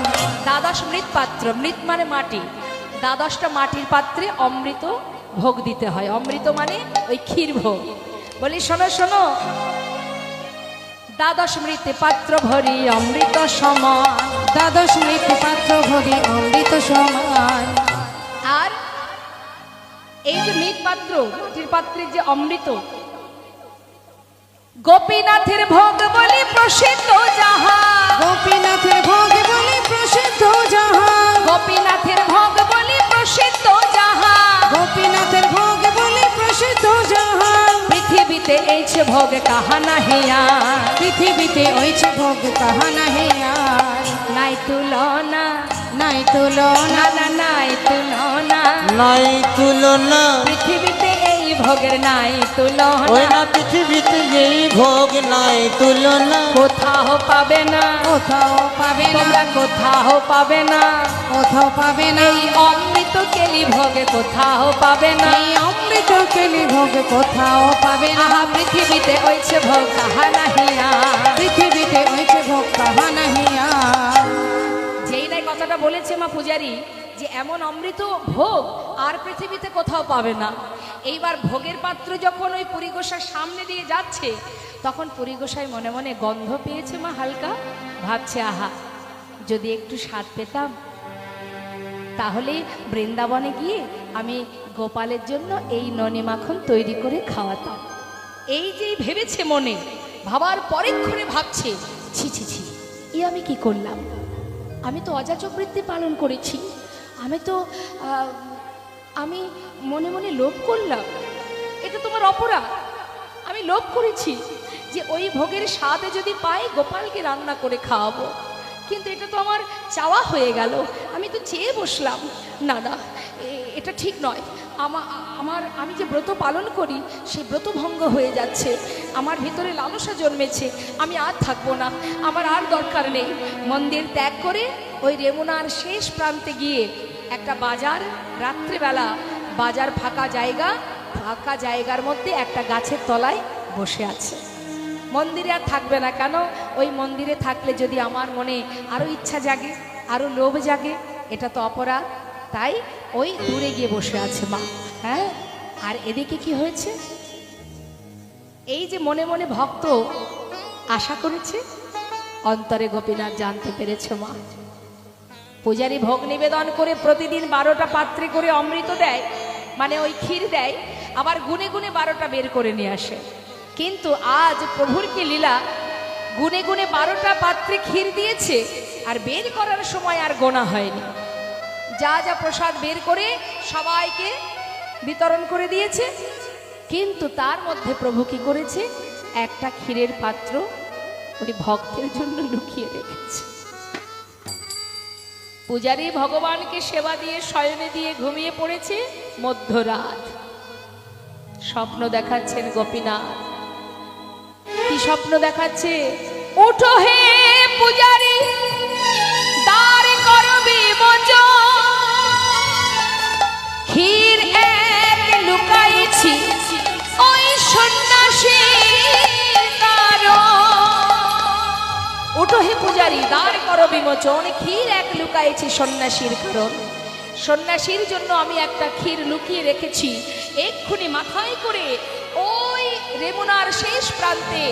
দ্বাদশ মৃৎ পাত্র, মৃৎ মানে মাটি, দ্বাদশটা মাটির পাত্রে অমৃত ভোগ দিতে হয়। অমৃত মানে ওই ক্ষীর ভোগ। বলি শোনো শোনো, দ্বাদশ মৃৎ পাত্র ভরি অমৃত সমান। দ্বাদশ মৃৎ পাত্র ভরি অমৃত সমান। আর এই যে মৃৎ পাত্র, মাটির পাত্রের যে অমৃত, গোপীনাথের ভোগ বলি প্রসিদ্ধ যাহা। গোপীনাথের ভোগ বলে প্রসিদ্ধ যাহা। গোপীনাথের ভোগ বলি প্রসিদ্ধ যাহা। গোপীনাথের ভোগ বলে প্রসিদ্ধ যাহা। পৃথিবীতে এই যে ভোগ কাহা নাহিয়া। পৃথিবীতে ওইছে ভোগ কাহা নাহি আর। নাই তুলনা, নাই তুলনা, না না নাই তুলনা। নাই তুলনা, পৃথিবীতে এই ভোগের নাই তুলনা। ওই না পৃথিবীতে এই ভোগ নাই তুলনা। কোথাও পাবে না, কোথাও পাবে না, তোমরা কোথাও পাবে না। কোথাও পাবে না। এই অমৃত কেলি ভোগে কোথাও পাবে না। এই অমৃত কেলি ভোগ কোথাও পাবে না। আহা পৃথিবীতে ওইছে ভোগ কাহা নাহিয়া। পৃথিবীতে ওইছে ভোগ কাহা নাহি আর। যেই নাই কথাটা বলেছে মা পূজারী, যে এমন অমৃত ভোগ আর পৃথিবীতে কোথাও পাবে না। এইবার ভোগের পাত্র যখন ওই পুরীগোসার সামনে দিয়ে যাচ্ছে, তখন পুরীগোসাই মনে মনে গন্ধ পেয়েছে মা হালকা, ভাবছে আহা যদি একটু স্বাদ পেতাম, তাহলে বৃন্দাবনে গিয়ে আমি গোপালের জন্য এই ননি মাখন তৈরি করে খাওয়াতাম। এই যে ভেবেছে মনে, ভাবার পরেক্ষণে ভাবছে ছি ছি ছি, এ আমি কি করলাম? আমি তো অযাচক বৃত্তি পালন করেছি। আমি মনে মনে লোভ করলাম, এটা তোমার অপরাধ। আমি লোভ করেছি যে ওই ভোগের স্বাদে যদি পাই গোপালকে রান্না করে খাওয়াবো, কিন্তু এটা তো আমার চাওয়া হয়ে গেল। আমি তো চেয়ে বসলাম, না না এটা ঠিক নয়। আমি যে ব্রত পালন করি সেই ব্রত ভঙ্গ হয়ে যাচ্ছে। আমার ভিতরে লালসা জন্মেছে, আমি আর থাকবো না, আমার আর দরকার নেই। মন্দির ত্যাগ করে ওই রেমুনার শেষ প্রান্তে গিয়ে একটা বাজার, রাত্রেবেলা বাজার ফাঁকা জায়গার মধ্যে একটা গাছের তলায় বসে আছে। মন্দিরে আর থাকবে না, কেন? ওই মন্দিরে থাকলে যদি আমার মনে আরও ইচ্ছা জাগে, আরও লোভ জাগে, এটা তো অপরাধ। তাই ওই দূরে গিয়ে বসে আছে মা। হ্যাঁ, আর এদিকে কি হয়েছে? এই যে মনে মনে ভক্ত আশা করেছে, অন্তরে গোপীনাথ জানতে পেরেছে মা। পূজারী ভোগ নিবেদন করে প্রতিদিন 12টা পাত্রে করে অমৃত দেয়, মানে ওই ক্ষীর দেয়, আবার গুনে গুনে 12টা বের করে নিয়ে আসে। কিন্তু আজ প্রভুর কি লীলা, গুনে গুনে 12টা পাত্রে ক্ষীর দিয়েছে, আর বের করার সময় আর গোনা হয়নি। যা যা প্রসাদ বের করে সবাইকে বিতরণ করে দিয়েছে, কিন্তু তার মধ্যে প্রভু কি করেছে, একটা ক্ষীরের পাত্র ওই ভক্তের জন্য লুকিয়ে রেখেছে। পূজারী ভগবানকে সেবা দিয়ে শয়নে দিয়ে ঘুমিয়ে পড়েছে। মধ্যরাত স্বপ্ন দেখাচ্ছেন গোপীনাথ। কি স্বপ্ন দেখাচ্ছে? উঠো হে পূজারী, দ্বার করবি মোচন, ক্ষীর এক লুকাইছি ওই সন্ন্যাসীর কারণ। উঠো হে পূজারী, দ্বার করো বিমোচন, ক্ষীর এক লুকাইছি সন্ন্যাসীর কারণ। সন্ন্যাসীর জন্য আমি একটা ক্ষীর লুকিয়ে রেখেছি। এক্ষুনি মাথায় করে ওই রেমুনার শেষ প্রান্তে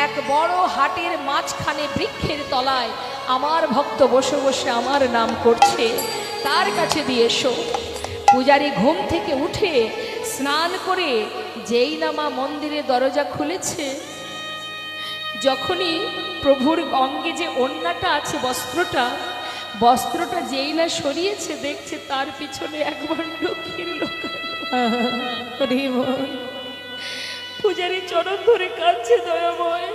এক বড় হাটের মাঝখানে বৃক্ষের তলায় আমার ভক্ত বসে বসে আমার নাম করছে, তার কাছে দিয়ে এসো। পূজারী ঘুম থেকে উঠে স্নান করে যেই না মা মন্দিরের দরজা খুলেছে, যখনই প্রভুর অঙ্গে যে ওড়নাটা আছে, বস্ত্রটা যেই না সরিয়েছে, দেখছে তার পিছনে একবার লক্ষ্মীর লোক। পূজারী চরণ ধরে কাঁদছে, দয়াময়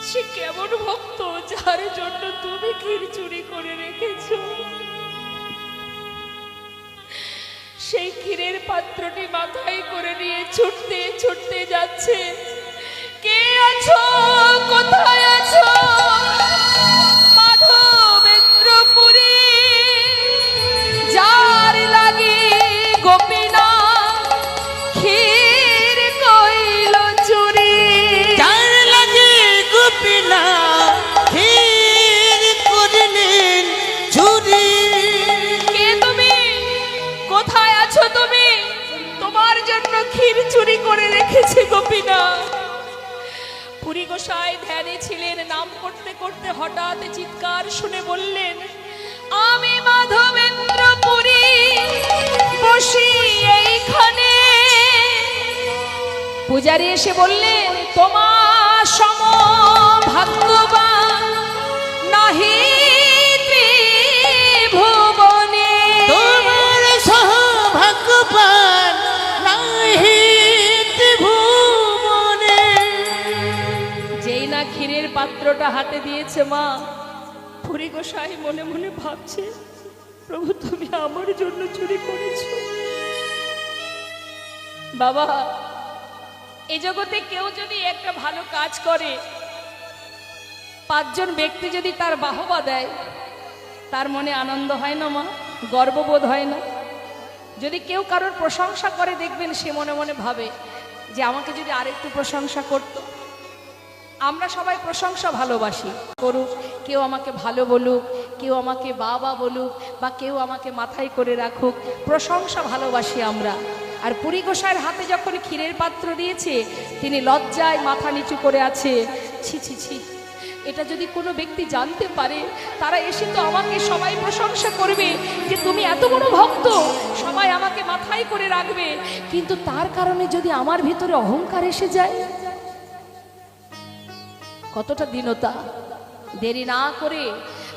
সে কেমন ভক্ত যার জন্য তুমি ক্ষীর চুরি করে রেখেছো। সেই ক্ষীরের পাত্রটি মাথায় করে নিয়ে ছুটতে ছুটতে যাচ্ছে। কে আছো, কোথায় আছো? মাধবেন্দ্রপুরী, যার লাগি গোপীনাথ ক্ষীর কই গোসাই ধ্যানে ছিলেন, নাম করতে করতে হঠাৎ চিৎকার শুনে বললেন, আমি মাধবেন্দ্র পুরী বসি এইখানে। পূজারী এসে বললেন, তোমার সম ভাগ্যবান নাহি ত্রিভুবনে। তোমার সৌভাগ্যবান নাহি ত্রিভুবনে। যেই না ক্ষীরের পাত্রটা হাতে দিয়েছে মা, পুরী গোসাই মনে মনে ভাবছে, প্রভু তুমি আমার জন্য চুরি করেছো। বাবা, এই জগতে কেউ যদি একটা ভালো কাজ করে, 5 জন ব্যক্তি যদি তার বাহবা দেয়, তার মনে আনন্দ হয় না মা? গর্ববোধ হয় না? যদি কেউ কারোর প্রশংসা করে, দেখবেন সে মনে মনে ভাবে যে আমাকে যদি আরেকটু প্রশংসা করত। আমরা সবাই প্রশংসা ভালোবাসি, করুক, কেউ আমাকে ভালো বলুক, কেউ আমাকে বাবা বলুক, বা কেউ আমাকে মাথায় করে রাখুক, প্রশংসা ভালোবাসি আমরা। আর পুরী গোসাইয়ের হাতে যখন ক্ষীরের পাত্র দিয়েছে, তিনি লজ্জায় মাথা নিচু করে আছে। ছি ছি ছি, এটা যদি কোনো ব্যক্তি জানতে পারে, তারা এসে তো আমাকে সবাই প্রশংসা করবে যে তুমি এত বড় ভক্ত, সবাই আমাকে মাথায় করে রাখবে। কিন্তু তার কারণে যদি আমার ভিতরে অহংকার এসে যায়, কতটা দীনতা! দেরি না করে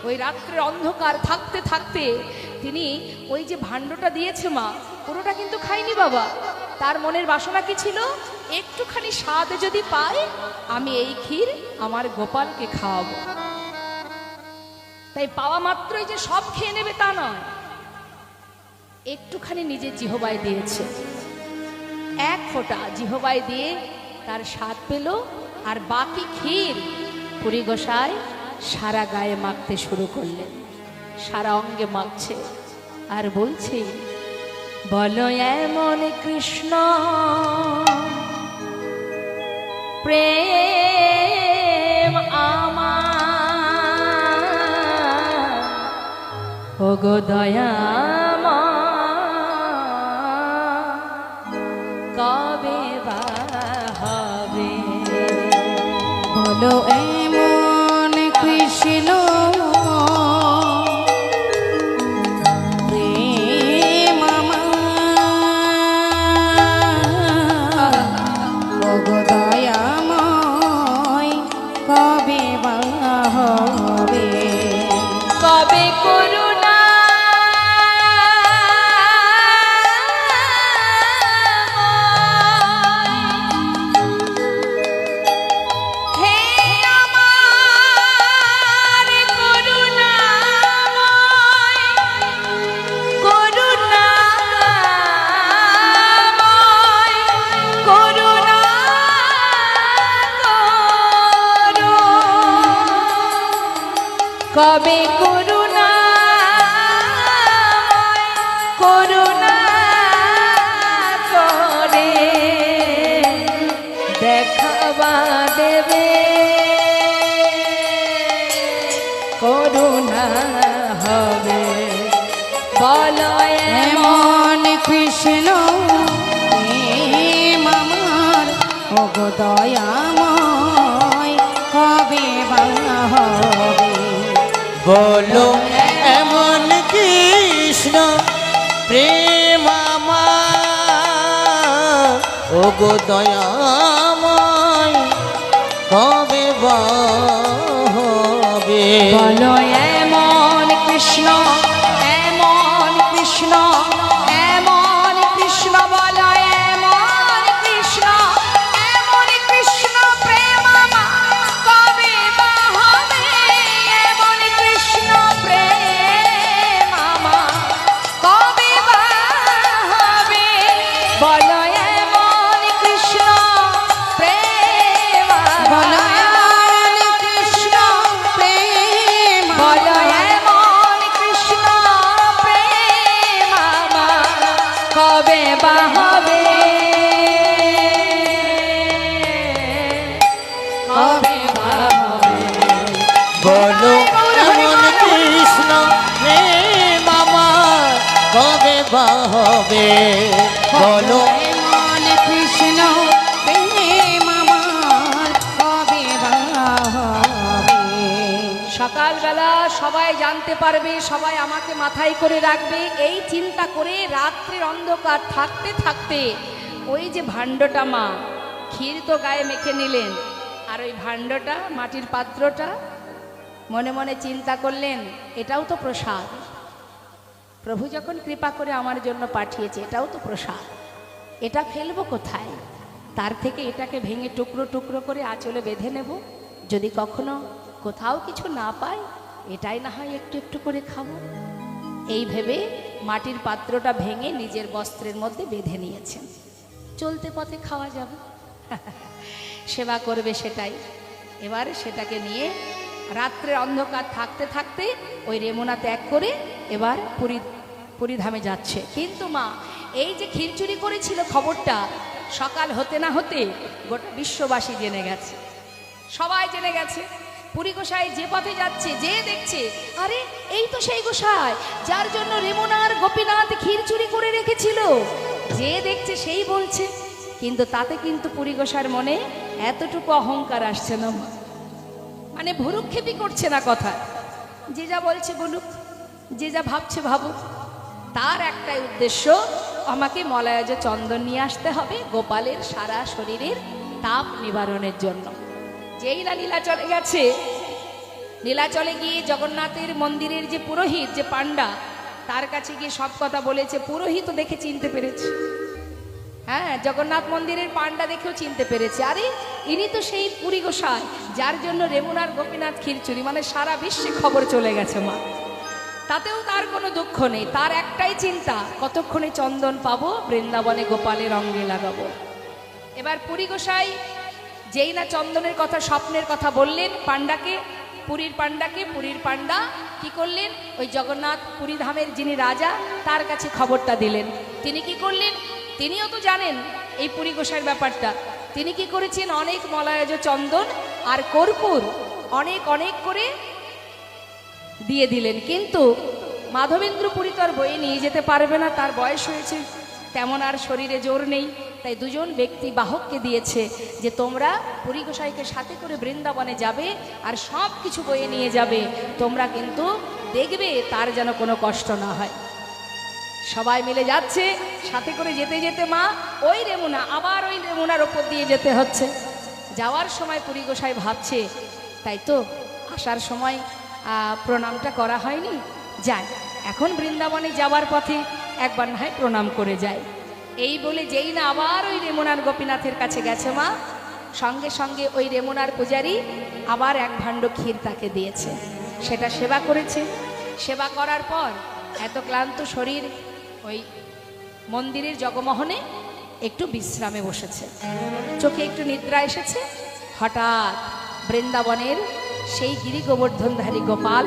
ওই রাত্রের অন্ধকার থাকতে থাকতে তিনি ওই যে ভাণ্ডটা দিয়েছে মা, পুরোটা কিন্তু খায়নি বাবা। তার মনের বাসনা কি ছিল? একটুখানি স্বাদ যদি পাই, আমি এই ক্ষীর আমার গোপালকে খাওয়াবো। তাই পাওয়া মাত্রই যে সব খেয়ে নেবে তা নয়, একটুখানি নিজের জিহবায় দিয়েছে, 1 ফোঁটা জিহবায় দিয়ে তার স্বাদ পেল। আর বাকি ক্ষীর পুরী গোসাই সারা গায়ে মাখতে শুরু করলেন, সারা অঙ্গে মাখছে আর বলছে, বলো এমন কৃষ্ণ প্রেম আমার, ওগো দয়াময়, কবে বা হবে। বলো এমন কৃষ্ণ প্রেম আমার, ওগো দয়াময়, কবে বা হবে। কবে করুণা হে আমার করুণাময়, করুণাময়, করুণা করো। কবে করুণা করুণা করে দেখাবা দেবে, করুণা হবে। বলো এমন কৃষ্ণ প্রেম আমার, ওগো দয়াময়, কবে বা হবে। বলো এমন কৃষ্ণ প্রেম আমার, ওগো দয়াময়, কবে বা হবে। বলো এমন কৃষ্ণ, এমন কৃষ্ণ, এমন কৃষ্ণ, বলো এমন কৃষ্ণ, এমন কৃষ্ণ প্রেম আমার, কবে বা হবে। এমন কৃষ্ণ প্রেম আমার, কবে বা হবে। বলো এমন কৃষ্ণ প্রেম বলো আমার, এমন কৃষ্ণ প্রেম বলো আমার, এমন কৃষ্ণ প্রেম আমার, কবে বা হবে। কবে বা হবে। বলো এমন কৃষ্ণ প্রেম আমার, কবে বা হবে। বলো এমন কৃষ্ণ প্রেম আমার, কবে বা সকালবেলা সবাই জানতে পারবে, সবাই আমাকে মাথায় করে রাখবে, এই চিন্তা করে রাত্রির অন্ধকার থাকতে থাকতে ওই যে ভাণ্ডটা মা ক্ষীর তো গায়ে মেখে নিলেন, আর ওই ভাণ্ডটা মাটির পাত্রটা মনে মনে চিন্তা করলেন এটাও তো প্রসাদ, প্রভু যখন কৃপা করে আমার জন্য পাঠিয়েছে এটাও তো প্রসাদ, এটা ফেলবো কোথায়, তার থেকে এটাকে ভেঙে টুকরো টুকরো করে আঁচলে বেঁধে নেব, যদি কখনো কোথাও কিছু না পাই এটাই না হয় একটু একটু করে খাবো। এই ভেবে মাটির পাত্রটা ভেঙে নিজের বস্ত্রের মধ্যে বেঁধে নিয়েছেন, চলতে পথে খাওয়া যাবে, সেবা করবে সেটাই। এবার সেটাকে নিয়ে রাত্রের অন্ধকার থাকতে থাকতে ওই রেমুনা ত্যাগ করে এবার পুরীধামে যাচ্ছে। কিন্তু মা এই যে খিরচুরি করেছিল খবরটা সকাল হতে না হতে গোটা বিশ্ববাসী জেনে গেছে, সবাই জেনে গেছে। পুরী গোসাই যে পথে যাচ্ছে, যে দেখছে আরে এই তো সেই গোসাই যার জন্য রেমুনার গোপীনাথ খিরচুরি করে রেখেছিল, যে দেখছে সেই বলছে। কিন্তু তাতে কিন্তু পুরী গোসাইয়ের মনে এতটুকু অহংকার আসছে না, মানে ভুরুক্ষেপই করছে না কথা, যে যা বলছে বলুক, যে যা ভাবছে ভাবুক, তার একটাই উদ্দেশ্য আমাকে মলয়জ চন্দন নিয়ে আসতে হবে গোপালের সারা শরীরের তাপ নিবারণের জন্য। যেই না নীলাচলে গেছে, নীলাচলে গিয়ে জগন্নাথের মন্দিরের যে পুরোহিত, যে পাণ্ডা, তার কাছে গিয়ে সব কথা বলেছে। পুরোহিত দেখে চিনতে পেরেছে, হ্যাঁ জগন্নাথ মন্দিরের পাণ্ডা দেখেও চিনতে পেরেছে, আরে ইনি তো সেই পুরী গোসাই যার জন্য রেমুনার গোপীনাথ খিরচুরি, মানে সারা বিশ্বে খবর চলে গেছে মা। তাতেও তার কোনো দুঃখ নেই, তার একটাই চিন্তা কতক্ষণে চন্দন পাবো বৃন্দাবনে গোপালের অঙ্গে লাগাবো। এবার পুরী গোসাই যেই না চন্দনের কথা, স্বপ্নের কথা বললেন পাণ্ডাকে, পুরীর পাণ্ডাকে, পুরীর পাণ্ডা কি করলেন, ওই জগন্নাথ পুরী ধামের যিনি রাজা তার কাছে খবরটা দিলেন। তিনি কি করলেন, তিনিও তো জানেন এই পুরী গোসাইয়ের ব্যাপারটা, তিনি কি করেছেন অনেক মলয়জ চন্দন আর কর্পূর অনেক অনেক করে দিয়ে দিলেন। কিন্তু মাধবেন্দ্র পুরী তো আর বয়ে নিয়ে যেতে পারবে না, তার বয়স হয়েছে, তেমন আর শরীরে জোর নেই, তাই দুজন ব্যক্তি বাহককে দিয়েছে যে তোমরা পুরী গোসাইকে সাথে করে বৃন্দাবনে যাবে আর সব কিছু বয়ে নিয়ে যাবে, তোমরা কিন্তু দেখবে তার যেন কোনো কষ্ট না হয়। সবাই মিলে যাচ্ছে, সাথে করে যেতে যেতে মা ওই রেমুনা, আবার ওই রেমুনার ওপর দিয়ে যেতে হচ্ছে। যাওয়ার সময় পুরী গোসাই ভাবছে তাই তো আসার সময় প্রণামটা করা হয়নি, যাই এখন বৃন্দাবনে যাওয়ার পথে একবার না হয় প্রণাম করে যায়। এই বলে যেই না আবার ওই রেমুনার গোপীনাথের কাছে গেছে মা, সঙ্গে সঙ্গে ওই রেমুনার পূজারী আবার এক ভাণ্ড ক্ষীর তাকে দিয়েছে, সেটা সেবা করেছে। সেবা করার পর এত ক্লান্ত শরীর ওই মন্দিরের জগমোহনে একটু বিশ্রামে বসেছে, চোখে একটু নিদ্রা এসেছে। হঠাৎ বৃন্দাবনের সেই গিরি গোবর্ধনধারী গোপাল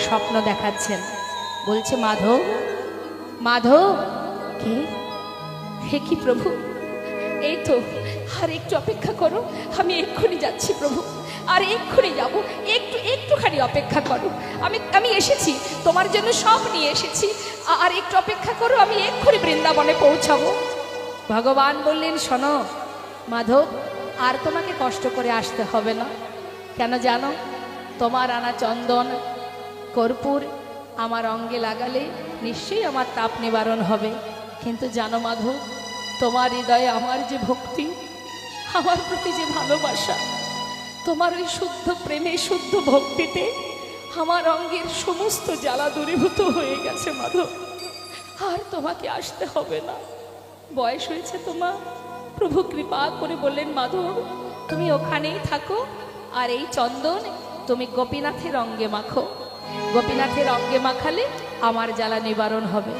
স্বপ্ন দেখাচ্ছেন, বলছে মাধব, মাধব। কে? হে কি প্রভু, এই তো, আর একটু অপেক্ষা করো, আমি এক্ষুনি যাচ্ছি প্রভু, আর এক্ষুনি যাব, একটুখানি অপেক্ষা করো, আমি এসেছি তোমার জন্য, সব নিয়ে এসেছি, আর একটু অপেক্ষা করো, আমি এক্ষুনি বৃন্দাবনে পৌঁছাবো। ভগবান বললেন শোনো মাধব, আর তোমাকে কষ্ট করে আসতে হবে না, কেন জানো, তোমার আনা চন্দন কর্পূর আমার অঙ্গে লাগালে নিশ্চয়ই আমার তাপ নিবারণ হবে। কিন্তু জানো মাধব, তোমার হৃদয়ে আমার যে ভক্তি, আমার প্রতি যে ভালোবাসা, তোমার ওই শুদ্ধ প্রেমে, শুদ্ধ ভক্তিতে আমার অঙ্গের সমস্ত জ্বালা দূরীভূত হয়ে গেছে মাধব, আর তোমাকে আসতে হবে না, বয়স হয়েছে তোমার। প্রভু কৃপা করে বললেন মাধব তুমি ওখানেই থাকো, আর এই চন্দন তুমি গোপীনাথের অঙ্গে মাখো, গোপীনাথের অঙ্গে মাখালে আমার জ্বালা নিবারণ হবে।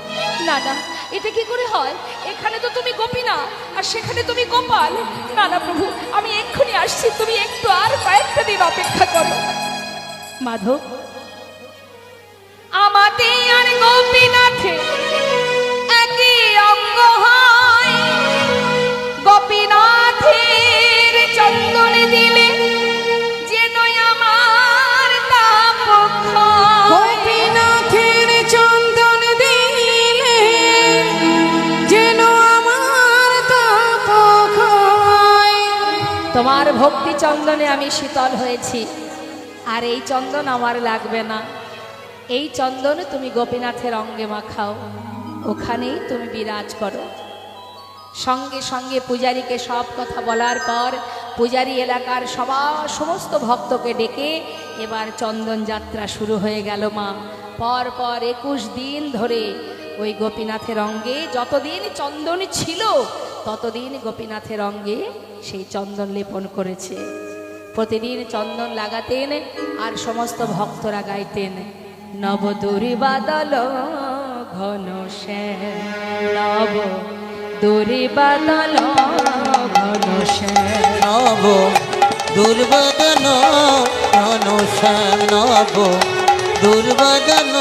না না, এটা কি করে হয়, এখানে তো তুমি গোপীনাথ আর সেখানে তুমি গোপাল। না না প্রভু, আমি এক্ষুনি আসছি, তুমি একটু আর কয়েকটা দিন অপেক্ষা করো। মাধব, আমাতে আর গোপীনাথে একই অঙ্গ হয়, গোপীনাথের চন্দন দিলে যেন আমার তাপ ক্ষয়। গোপীনাথের চন্দন দিলে যেন আমার তাপ ক্ষয়। তোমার ভক্তি চন্দনে আমি শীতল হয়েছি, আর এই চন্দন আমার লাগবে না, এই চন্দন তুমি গোপীনাথের অঙ্গে মাখাও, ওখানেই তুমি বিরাজ করো। সঙ্গে সঙ্গে পূজারীকে সব কথা বলার পর পূজারী এলাকার সমস্ত ভক্তকে ডেকে এবার চন্দন যাত্রা শুরু হয়ে গেল মা। পর পর 21 দিন ধরে ওই গোপীনাথের অঙ্গে যতদিন চন্দন ছিল ততদিন গোপীনাথের অঙ্গে সেই চন্দন লেপন করেছে। প্রতিদিন চন্দন লাগাতেন আর সমস্ত ভক্তরা গাইতেন, নব দুর্বাদল ঘন শ্যাম, নব দুর্বাদল ঘন শ্যাম, নব দুর্বদন ঘন শ্যাম, নব দুর্বদন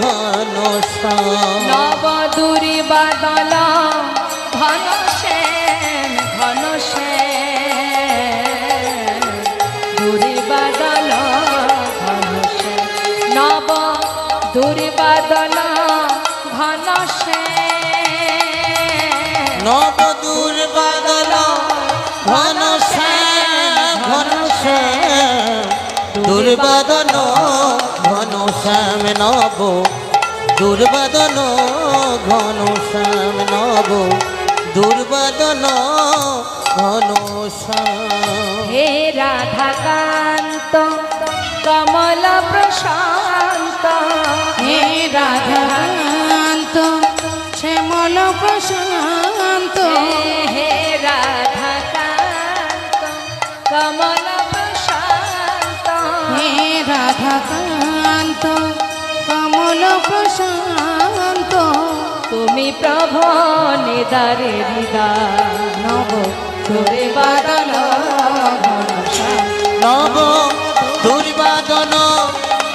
ঘন শ্যাম, নব দুর্বাদল ঘন শ্যাম, ঘন শ্যাম, দুর্বাদল ঘন শ্যাম, নব দুর্বাদল ঘন শ্যাম, নব দুর্বদন ঘন শ্যাম, ঘন শ্যাম, দুর্বদন ঘন শ্যাম, নব দুর্বদন ঘন শ্যাম, নব দুর্বদন ঘন শ্যাম। হে রাধাকান্ত কমল প্রশান্ত, হে রাধাকান্ত শ্যামল প্রশান্ত, হে রাধাকান্ত কমল প্রশান্ত, হে রাধাকান্ত কমল প্রশান্ত, তুমি প্রভু নিদারে হৃদয়, নব দুর্বাদল ঘন শ্যাম, নব দুর্বাদন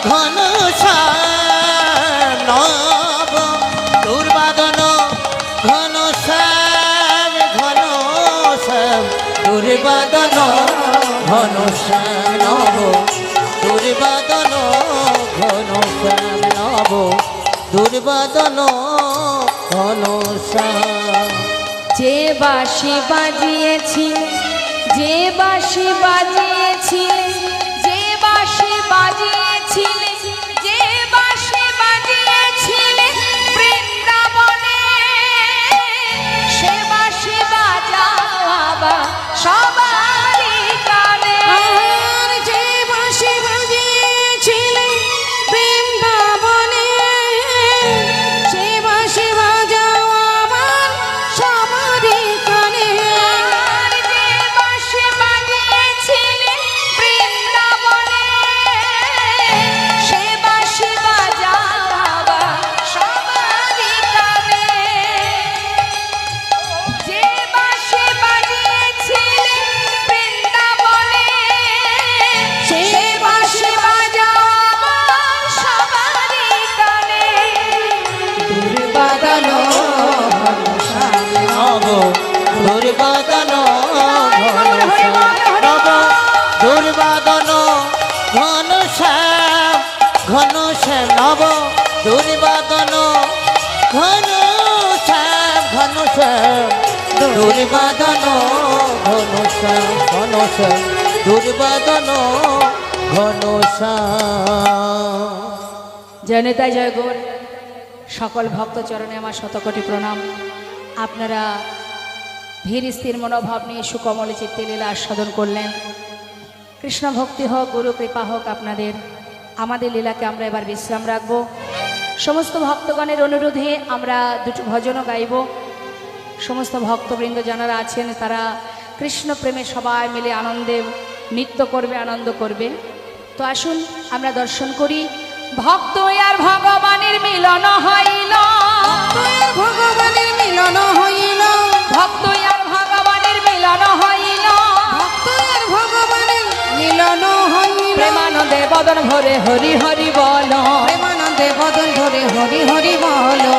ঘন শ্যাম, নব দুর্বাদন ঘন শ্যাম, ঘন শ্যাম, দুর্বাদন ঘন শ্যাম, নব দুর্বাদন ঘন শ্যাম, নব দুর্বাদন ঘন শ্যাম। যে বাঁশি বাজিয়েছি, যে বাঁশি বাজিয়েছি, যে বাঁশি বাজিয়েছি, যে বাঁশি বাজিয়েছি বৃন্দাবনে, সে বাঁশি বাজাও আবার সবারই কানে। আর যে বাঁশি বাজিয়েছিলে বৃন্দাবনে, সে বাঁশি বাজাও আবার সবারই কানে। আর যে বাঁশি বাজিয়েছিলে বৃন্দাবনে, সে বাঁশি বাজাও আবার সবারই কানে। যে বাঁশি বাজিয়েছিলে বৃন্দাবনে, সে বাঁশি বাজাও আবার সবারই কানে। দুর্বাদল ঘন শ্যাম, নব দুর্বাদন ঘন শ্যাম, নব দুর্বাদন ঘন শ্যাম, ঘন শ্যাম, নব দুর্বাদন ঘন শ্যাম, ঘন শ্যাম, দুর্বাদন ঘন শ্যাম, ঘন শ্যাম, দুর্বাদন ঘন শ্যাম। জনতা জয় গৌর। সকল ভক্ত চরণে আমার শতকোটি প্রণাম। আপনারা ধীর স্থির মনোভাব নিয়ে সুকমল চিত্তে লীলা আস্বাদন করলেন। কৃষ্ণ ভক্তি হোক, গুরু কৃপা হোক আপনাদের। আমাদের লীলাকে আমরা এবার বিশ্রাম রাখব। সমস্ত ভক্তগণের অনুরোধে আমরা দুটো ভজনও গাইব। সমস্ত ভক্তবৃন্দ যারা আছেন তারা কৃষ্ণ প্রেমে সবাই মিলে আনন্দে নৃত্য করবে, আনন্দ করবে। তো আসুন আমরা দর্শন করি। ভক্ত আর ভগবানের মিলন হইল, তোর ভগবানের মিলন হইল, ভক্ত আর ভগবানের মিলন হইল, তোর ভগবানের মিলন হইল। প্রেমানন্দে বদন ভরে হরি হরি বল, প্রেমানন্দে বদন ধরে হরি হরি বলো,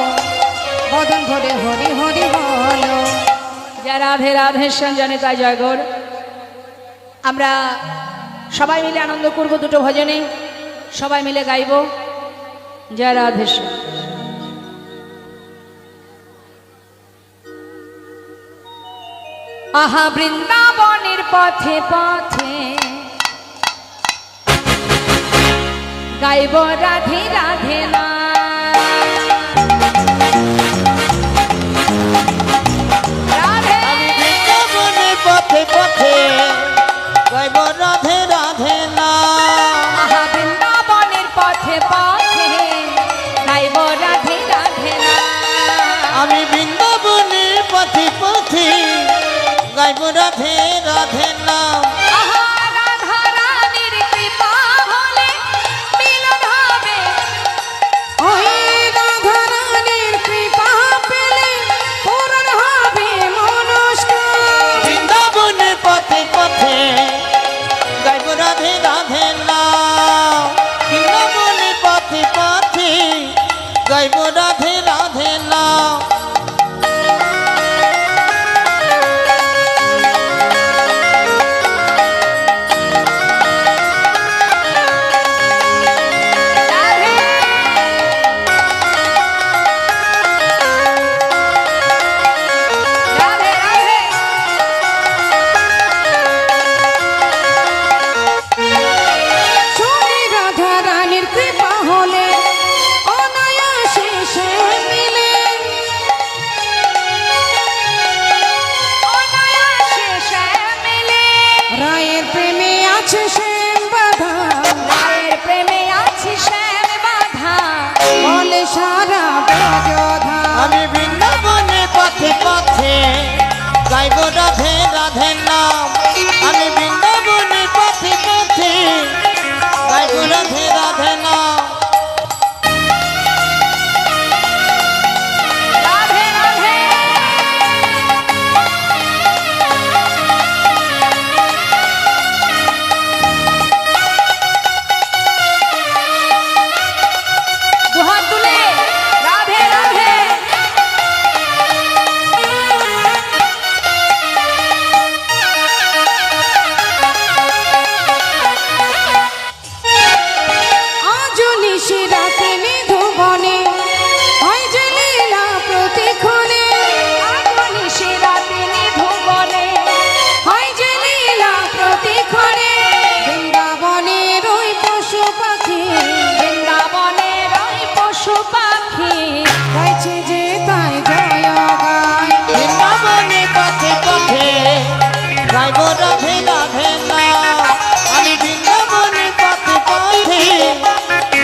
বদন ধরে হরি হরি বলো। জয় রাধে রাধে জনিতা জয় গৌর। আমরা সবাই মিলে আনন্দ করব দুটো ভজনে, সবাই মিলে গাইব জয় রাধে। আহা বৃন্দাবনের পথে পথে গাইব রাধে রাধে না। রাধে আমি বৃন্দাবনের পথে পথে গাইব রাধে রাধে না। আহা বৃন্দাবনের পথে পথে গাইব রাধে রাধে না। আমি বৃন্দাবনের পথে পথে গাইব রাধে রাধে না। আহা রাধা রানীর কৃপা হলে মিলন হবে। ওই রাধা রানীর কৃপা পেলে পূরণ হবে মনস্কার। বৃন্দাবনের পথে পথে গাইব রাধে রাধে না। বৃন্দাবনের পথে পথে গাইব রাধে রাধে না। রাধে রাধে শুনি রাধা রানীর কৃপা হলে অনায়াসে সে মিলে। অনায়াসে সে মেলে। রায়ের প্রেমে আছে শ্যাম বাধা, রায়ের প্রেমে আছি শ্যাম বাধা। বলে সারা ব্রজধা। আমি বৃন্দাবনের পথে পথে গাইব রাধে রাধে নাম। আমি বৃন্দাবনের পথে পথে গাইব রাধে রাধে নাম। রাধে রাধে দুহাত তুলে রাধে রাধে। আজ নিশি রাতে নিধুবনে হয় যে লীলা প্রতিক্ষণে। আগুনি শিরাতে নিধুবনে হয় যে লীলা প্রতিক্ষণে। বৃন্দাবনের ওই পশু পাখি বৃন্দাবনের ওই পশু পাখি গাইছে যে তাই জয় গায়। বৃন্দাবনের পথে পথে গাইব রাধে রাধে নাম। আমি বৃন্দাবনের পথে পথে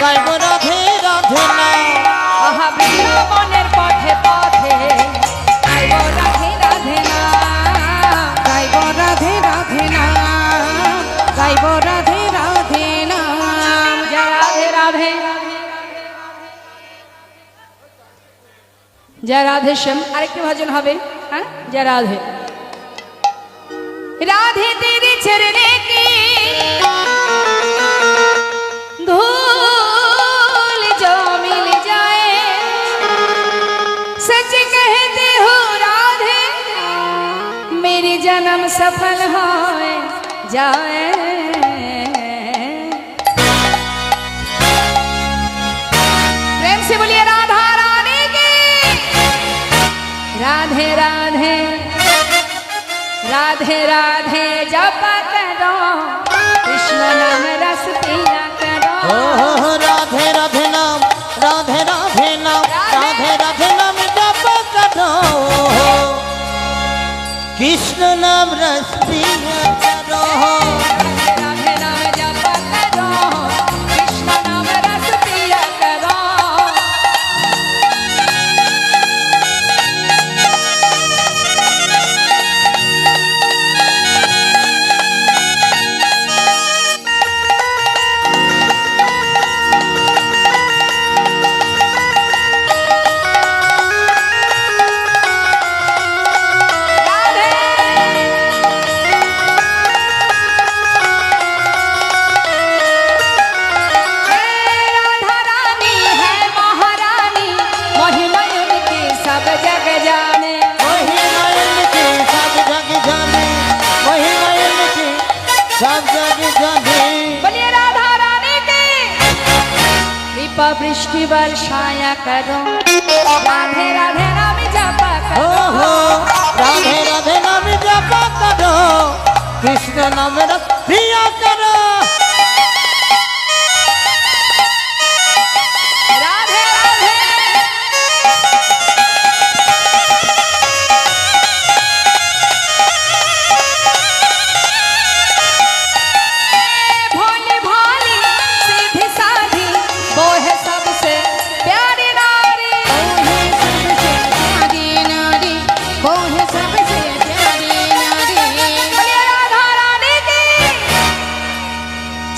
গাইব রাধে রাধে নাম। আহা বৃন্দাবনের পথে পথে গাইব রাধে রাধে না। গাইব রাধে রাধে নাম, গাইব রাধে রাধে নাম। জয় রাধে রাধে জয় রাধে শ্যাম। আরেকটি ভজন হবে, হ্যাঁ জয় রাধে। राधे तेरे चरने की धूल जो मिल जाए, सच कहते हो राधे मेरी जन्म सफल हो जाए। प्रेम से बोलिए राधा रानी की। राधे राधे राधे राधे जप करो, कृष्ण नाम रस पिया करो। ओ राधे राधे नाम, राधे राधे नाम, राधे राधे नाम जप करो। कृष्ण नाम रस पिया करो। राधे नाम जप करो, कृष्ण नाम रस पिया करो। राधा रानी है महारानी, महिमा उनकी सब जग जाने। वही नयन की सब जग जाने, वही नयन की सब जग जाने। बोलिए राधा रानी की। कृपा वृष्टि वर्षाया करो, राधे राधे नाम जपा हो करो। हो राधे राधे नाम जप करो, कृष्ण नाम रस पिया करो।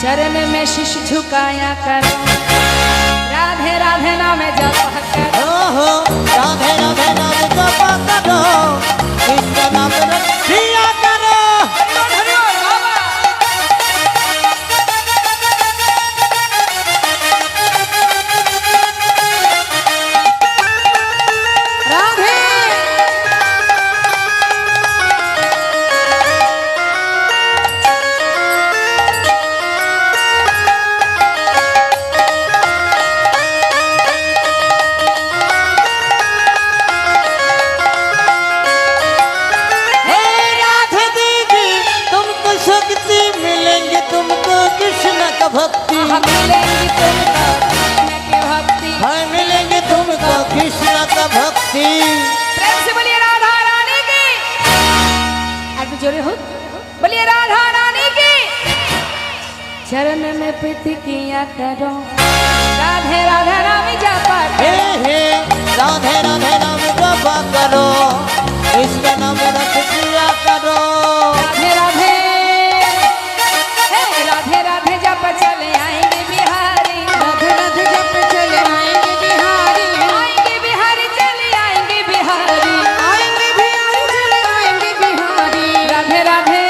चरण में शीश झुकाया करो, राधे राधे नाम जप करो। ओहो राधे राधे नाम जप करो, कृष्ण नाम रखिया करो। राधे हे राधे दीदी तुमको शक्ति मिलेंगे, तुमको कृष्ण का भक्ति। मिलेंगी तुमको कृष्ण की भक्ति। हाय मिलेंगे तुमको कृष्ण का भक्ति। प्रेम से बोलिए राधा रानी की। आगे जोरे हो, बोलिए राधा रानी की। चरण में प्रीति किया करो, राधे राधे नाम जपा हे करो। हे राधे राधे नाम जप करो, कृष्ण नाम रखिया करो। राधे राधे, हे राधे राधे जप चले आएंगे बिहारी। राधे राधे जप चले आएंगे बिहारी, आएंगे बिहारी चले आएंगे बिहारी। आएंगे बिहारी चले आएंगे बिहारी। राधे राधे,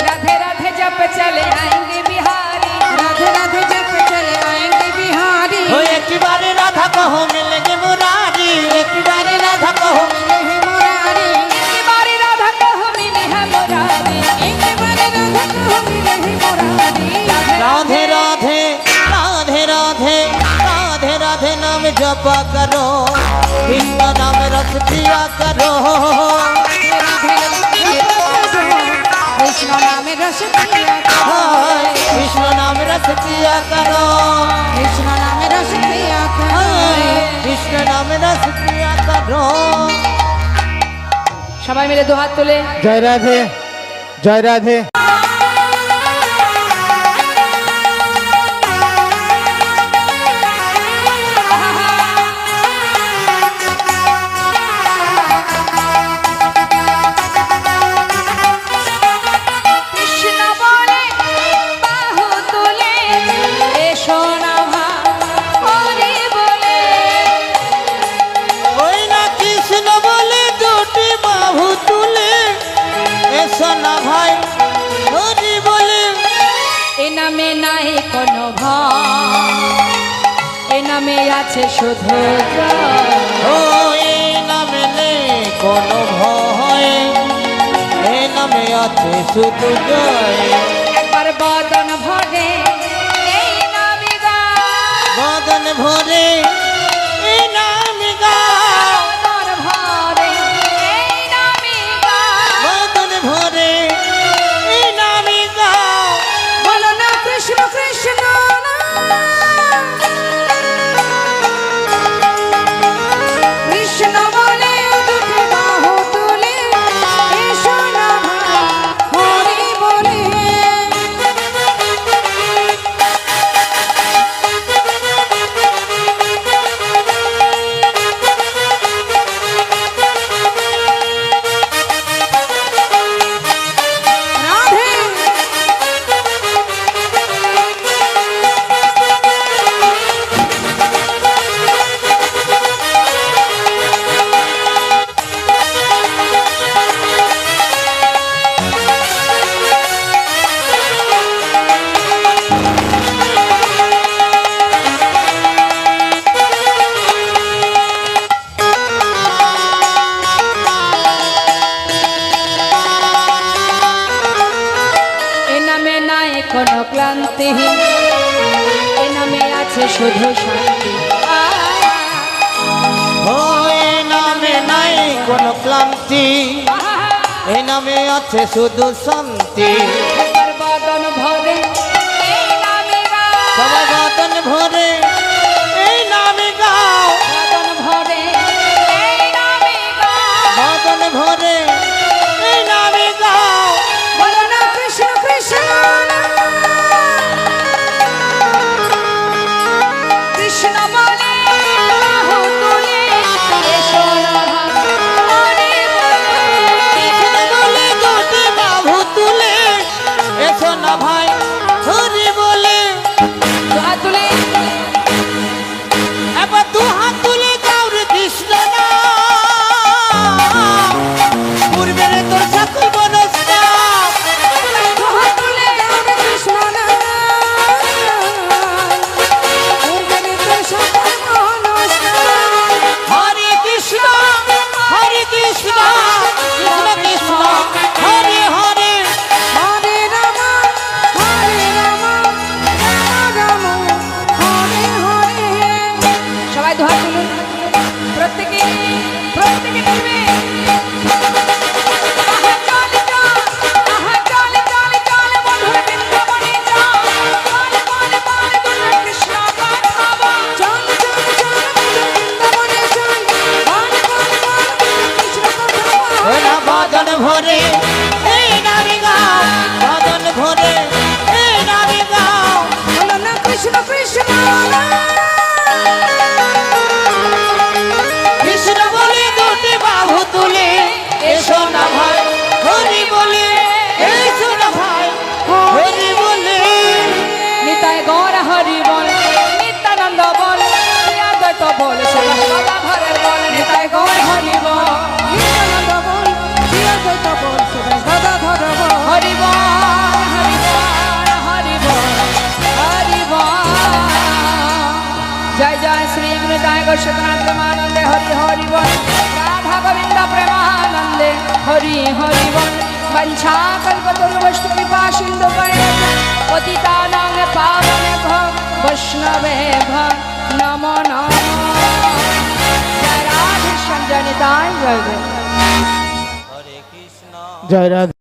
राधे राधे जप चले आएंगे बिहारी। राधे राधे जप चले आएंगे बिहारी। हो एक बार राधा कहो मिलेंगे मुरारी, एक बार राधा कहो मिले हैं मुरारी, इनकी बारी राधा कहो मिली है मुरारी। एक बार राधा को मिले हैं मुरारी। राधे राधे राधे राधे राधे राधे नाम जपा करो, कृष्ण नाम रख दिया करो। कृष्ण नाम रस पिया करो, हाय कृष्ण नाम रख दिया करो। कृष्ण नाम रस पिया हाय करो। कृष्ण नाम रख दिया करो। সবাই মিলে দু হাত তুলে जय राधे जय राधे। কৃষ্ণ বলে বাহু তুলে এসো না হরি বলে। ওই না কৃষ্ণ বলে দুটি বাহু তুলে, এসো না ভাই হরি বলে। এ নামে নাই কোনো ভয়, এ নামে আছে শুধু জয়। ও এই নামে নেই কোনো ভয়, এই নামে আছে শুধু জয়। একবার বদন ভরে এই নামে গাও, বদন ভরে এই নামে গাও, বদন ভরে এই নামে গাও। বদন ভরে এই নামে গাও। বলো না কৃষ্ণ কৃষ্ণ না। কৃষ্ণ বলে দুটি বাহু তুলে এসো না হরি বলে। রাধে এ নামে নাই কোনো ক্লান্তি, এ নামে আছে শুধু শান্তি। ও এই নামে নাই কোনো ক্লান্তি, এই নামে আছে শুধু শান্তি। একবার বদন ভরে এই নামে গাও, সবাই বদন ভরে এই নামে গাও, বদন ভরে এই নামে গাও। বদন ভরে এই নামে গাও। বলো না কৃষ্ণ কৃষ্ণ না। কৃষ্ণ বলে বাহু তুলে এসো না হরি বলে। কৃষ্ণ বলে দুটি বাহু তুলে, এসো না ভাই वंशा कल्पतरुवश्च कृपा सिंधु पतितानां पावनेभ्यो वैष्णवेभ्यो नमो नमः। जय राधे श्याम जय निताय जय जय। हरे कृष्ण जय राधे।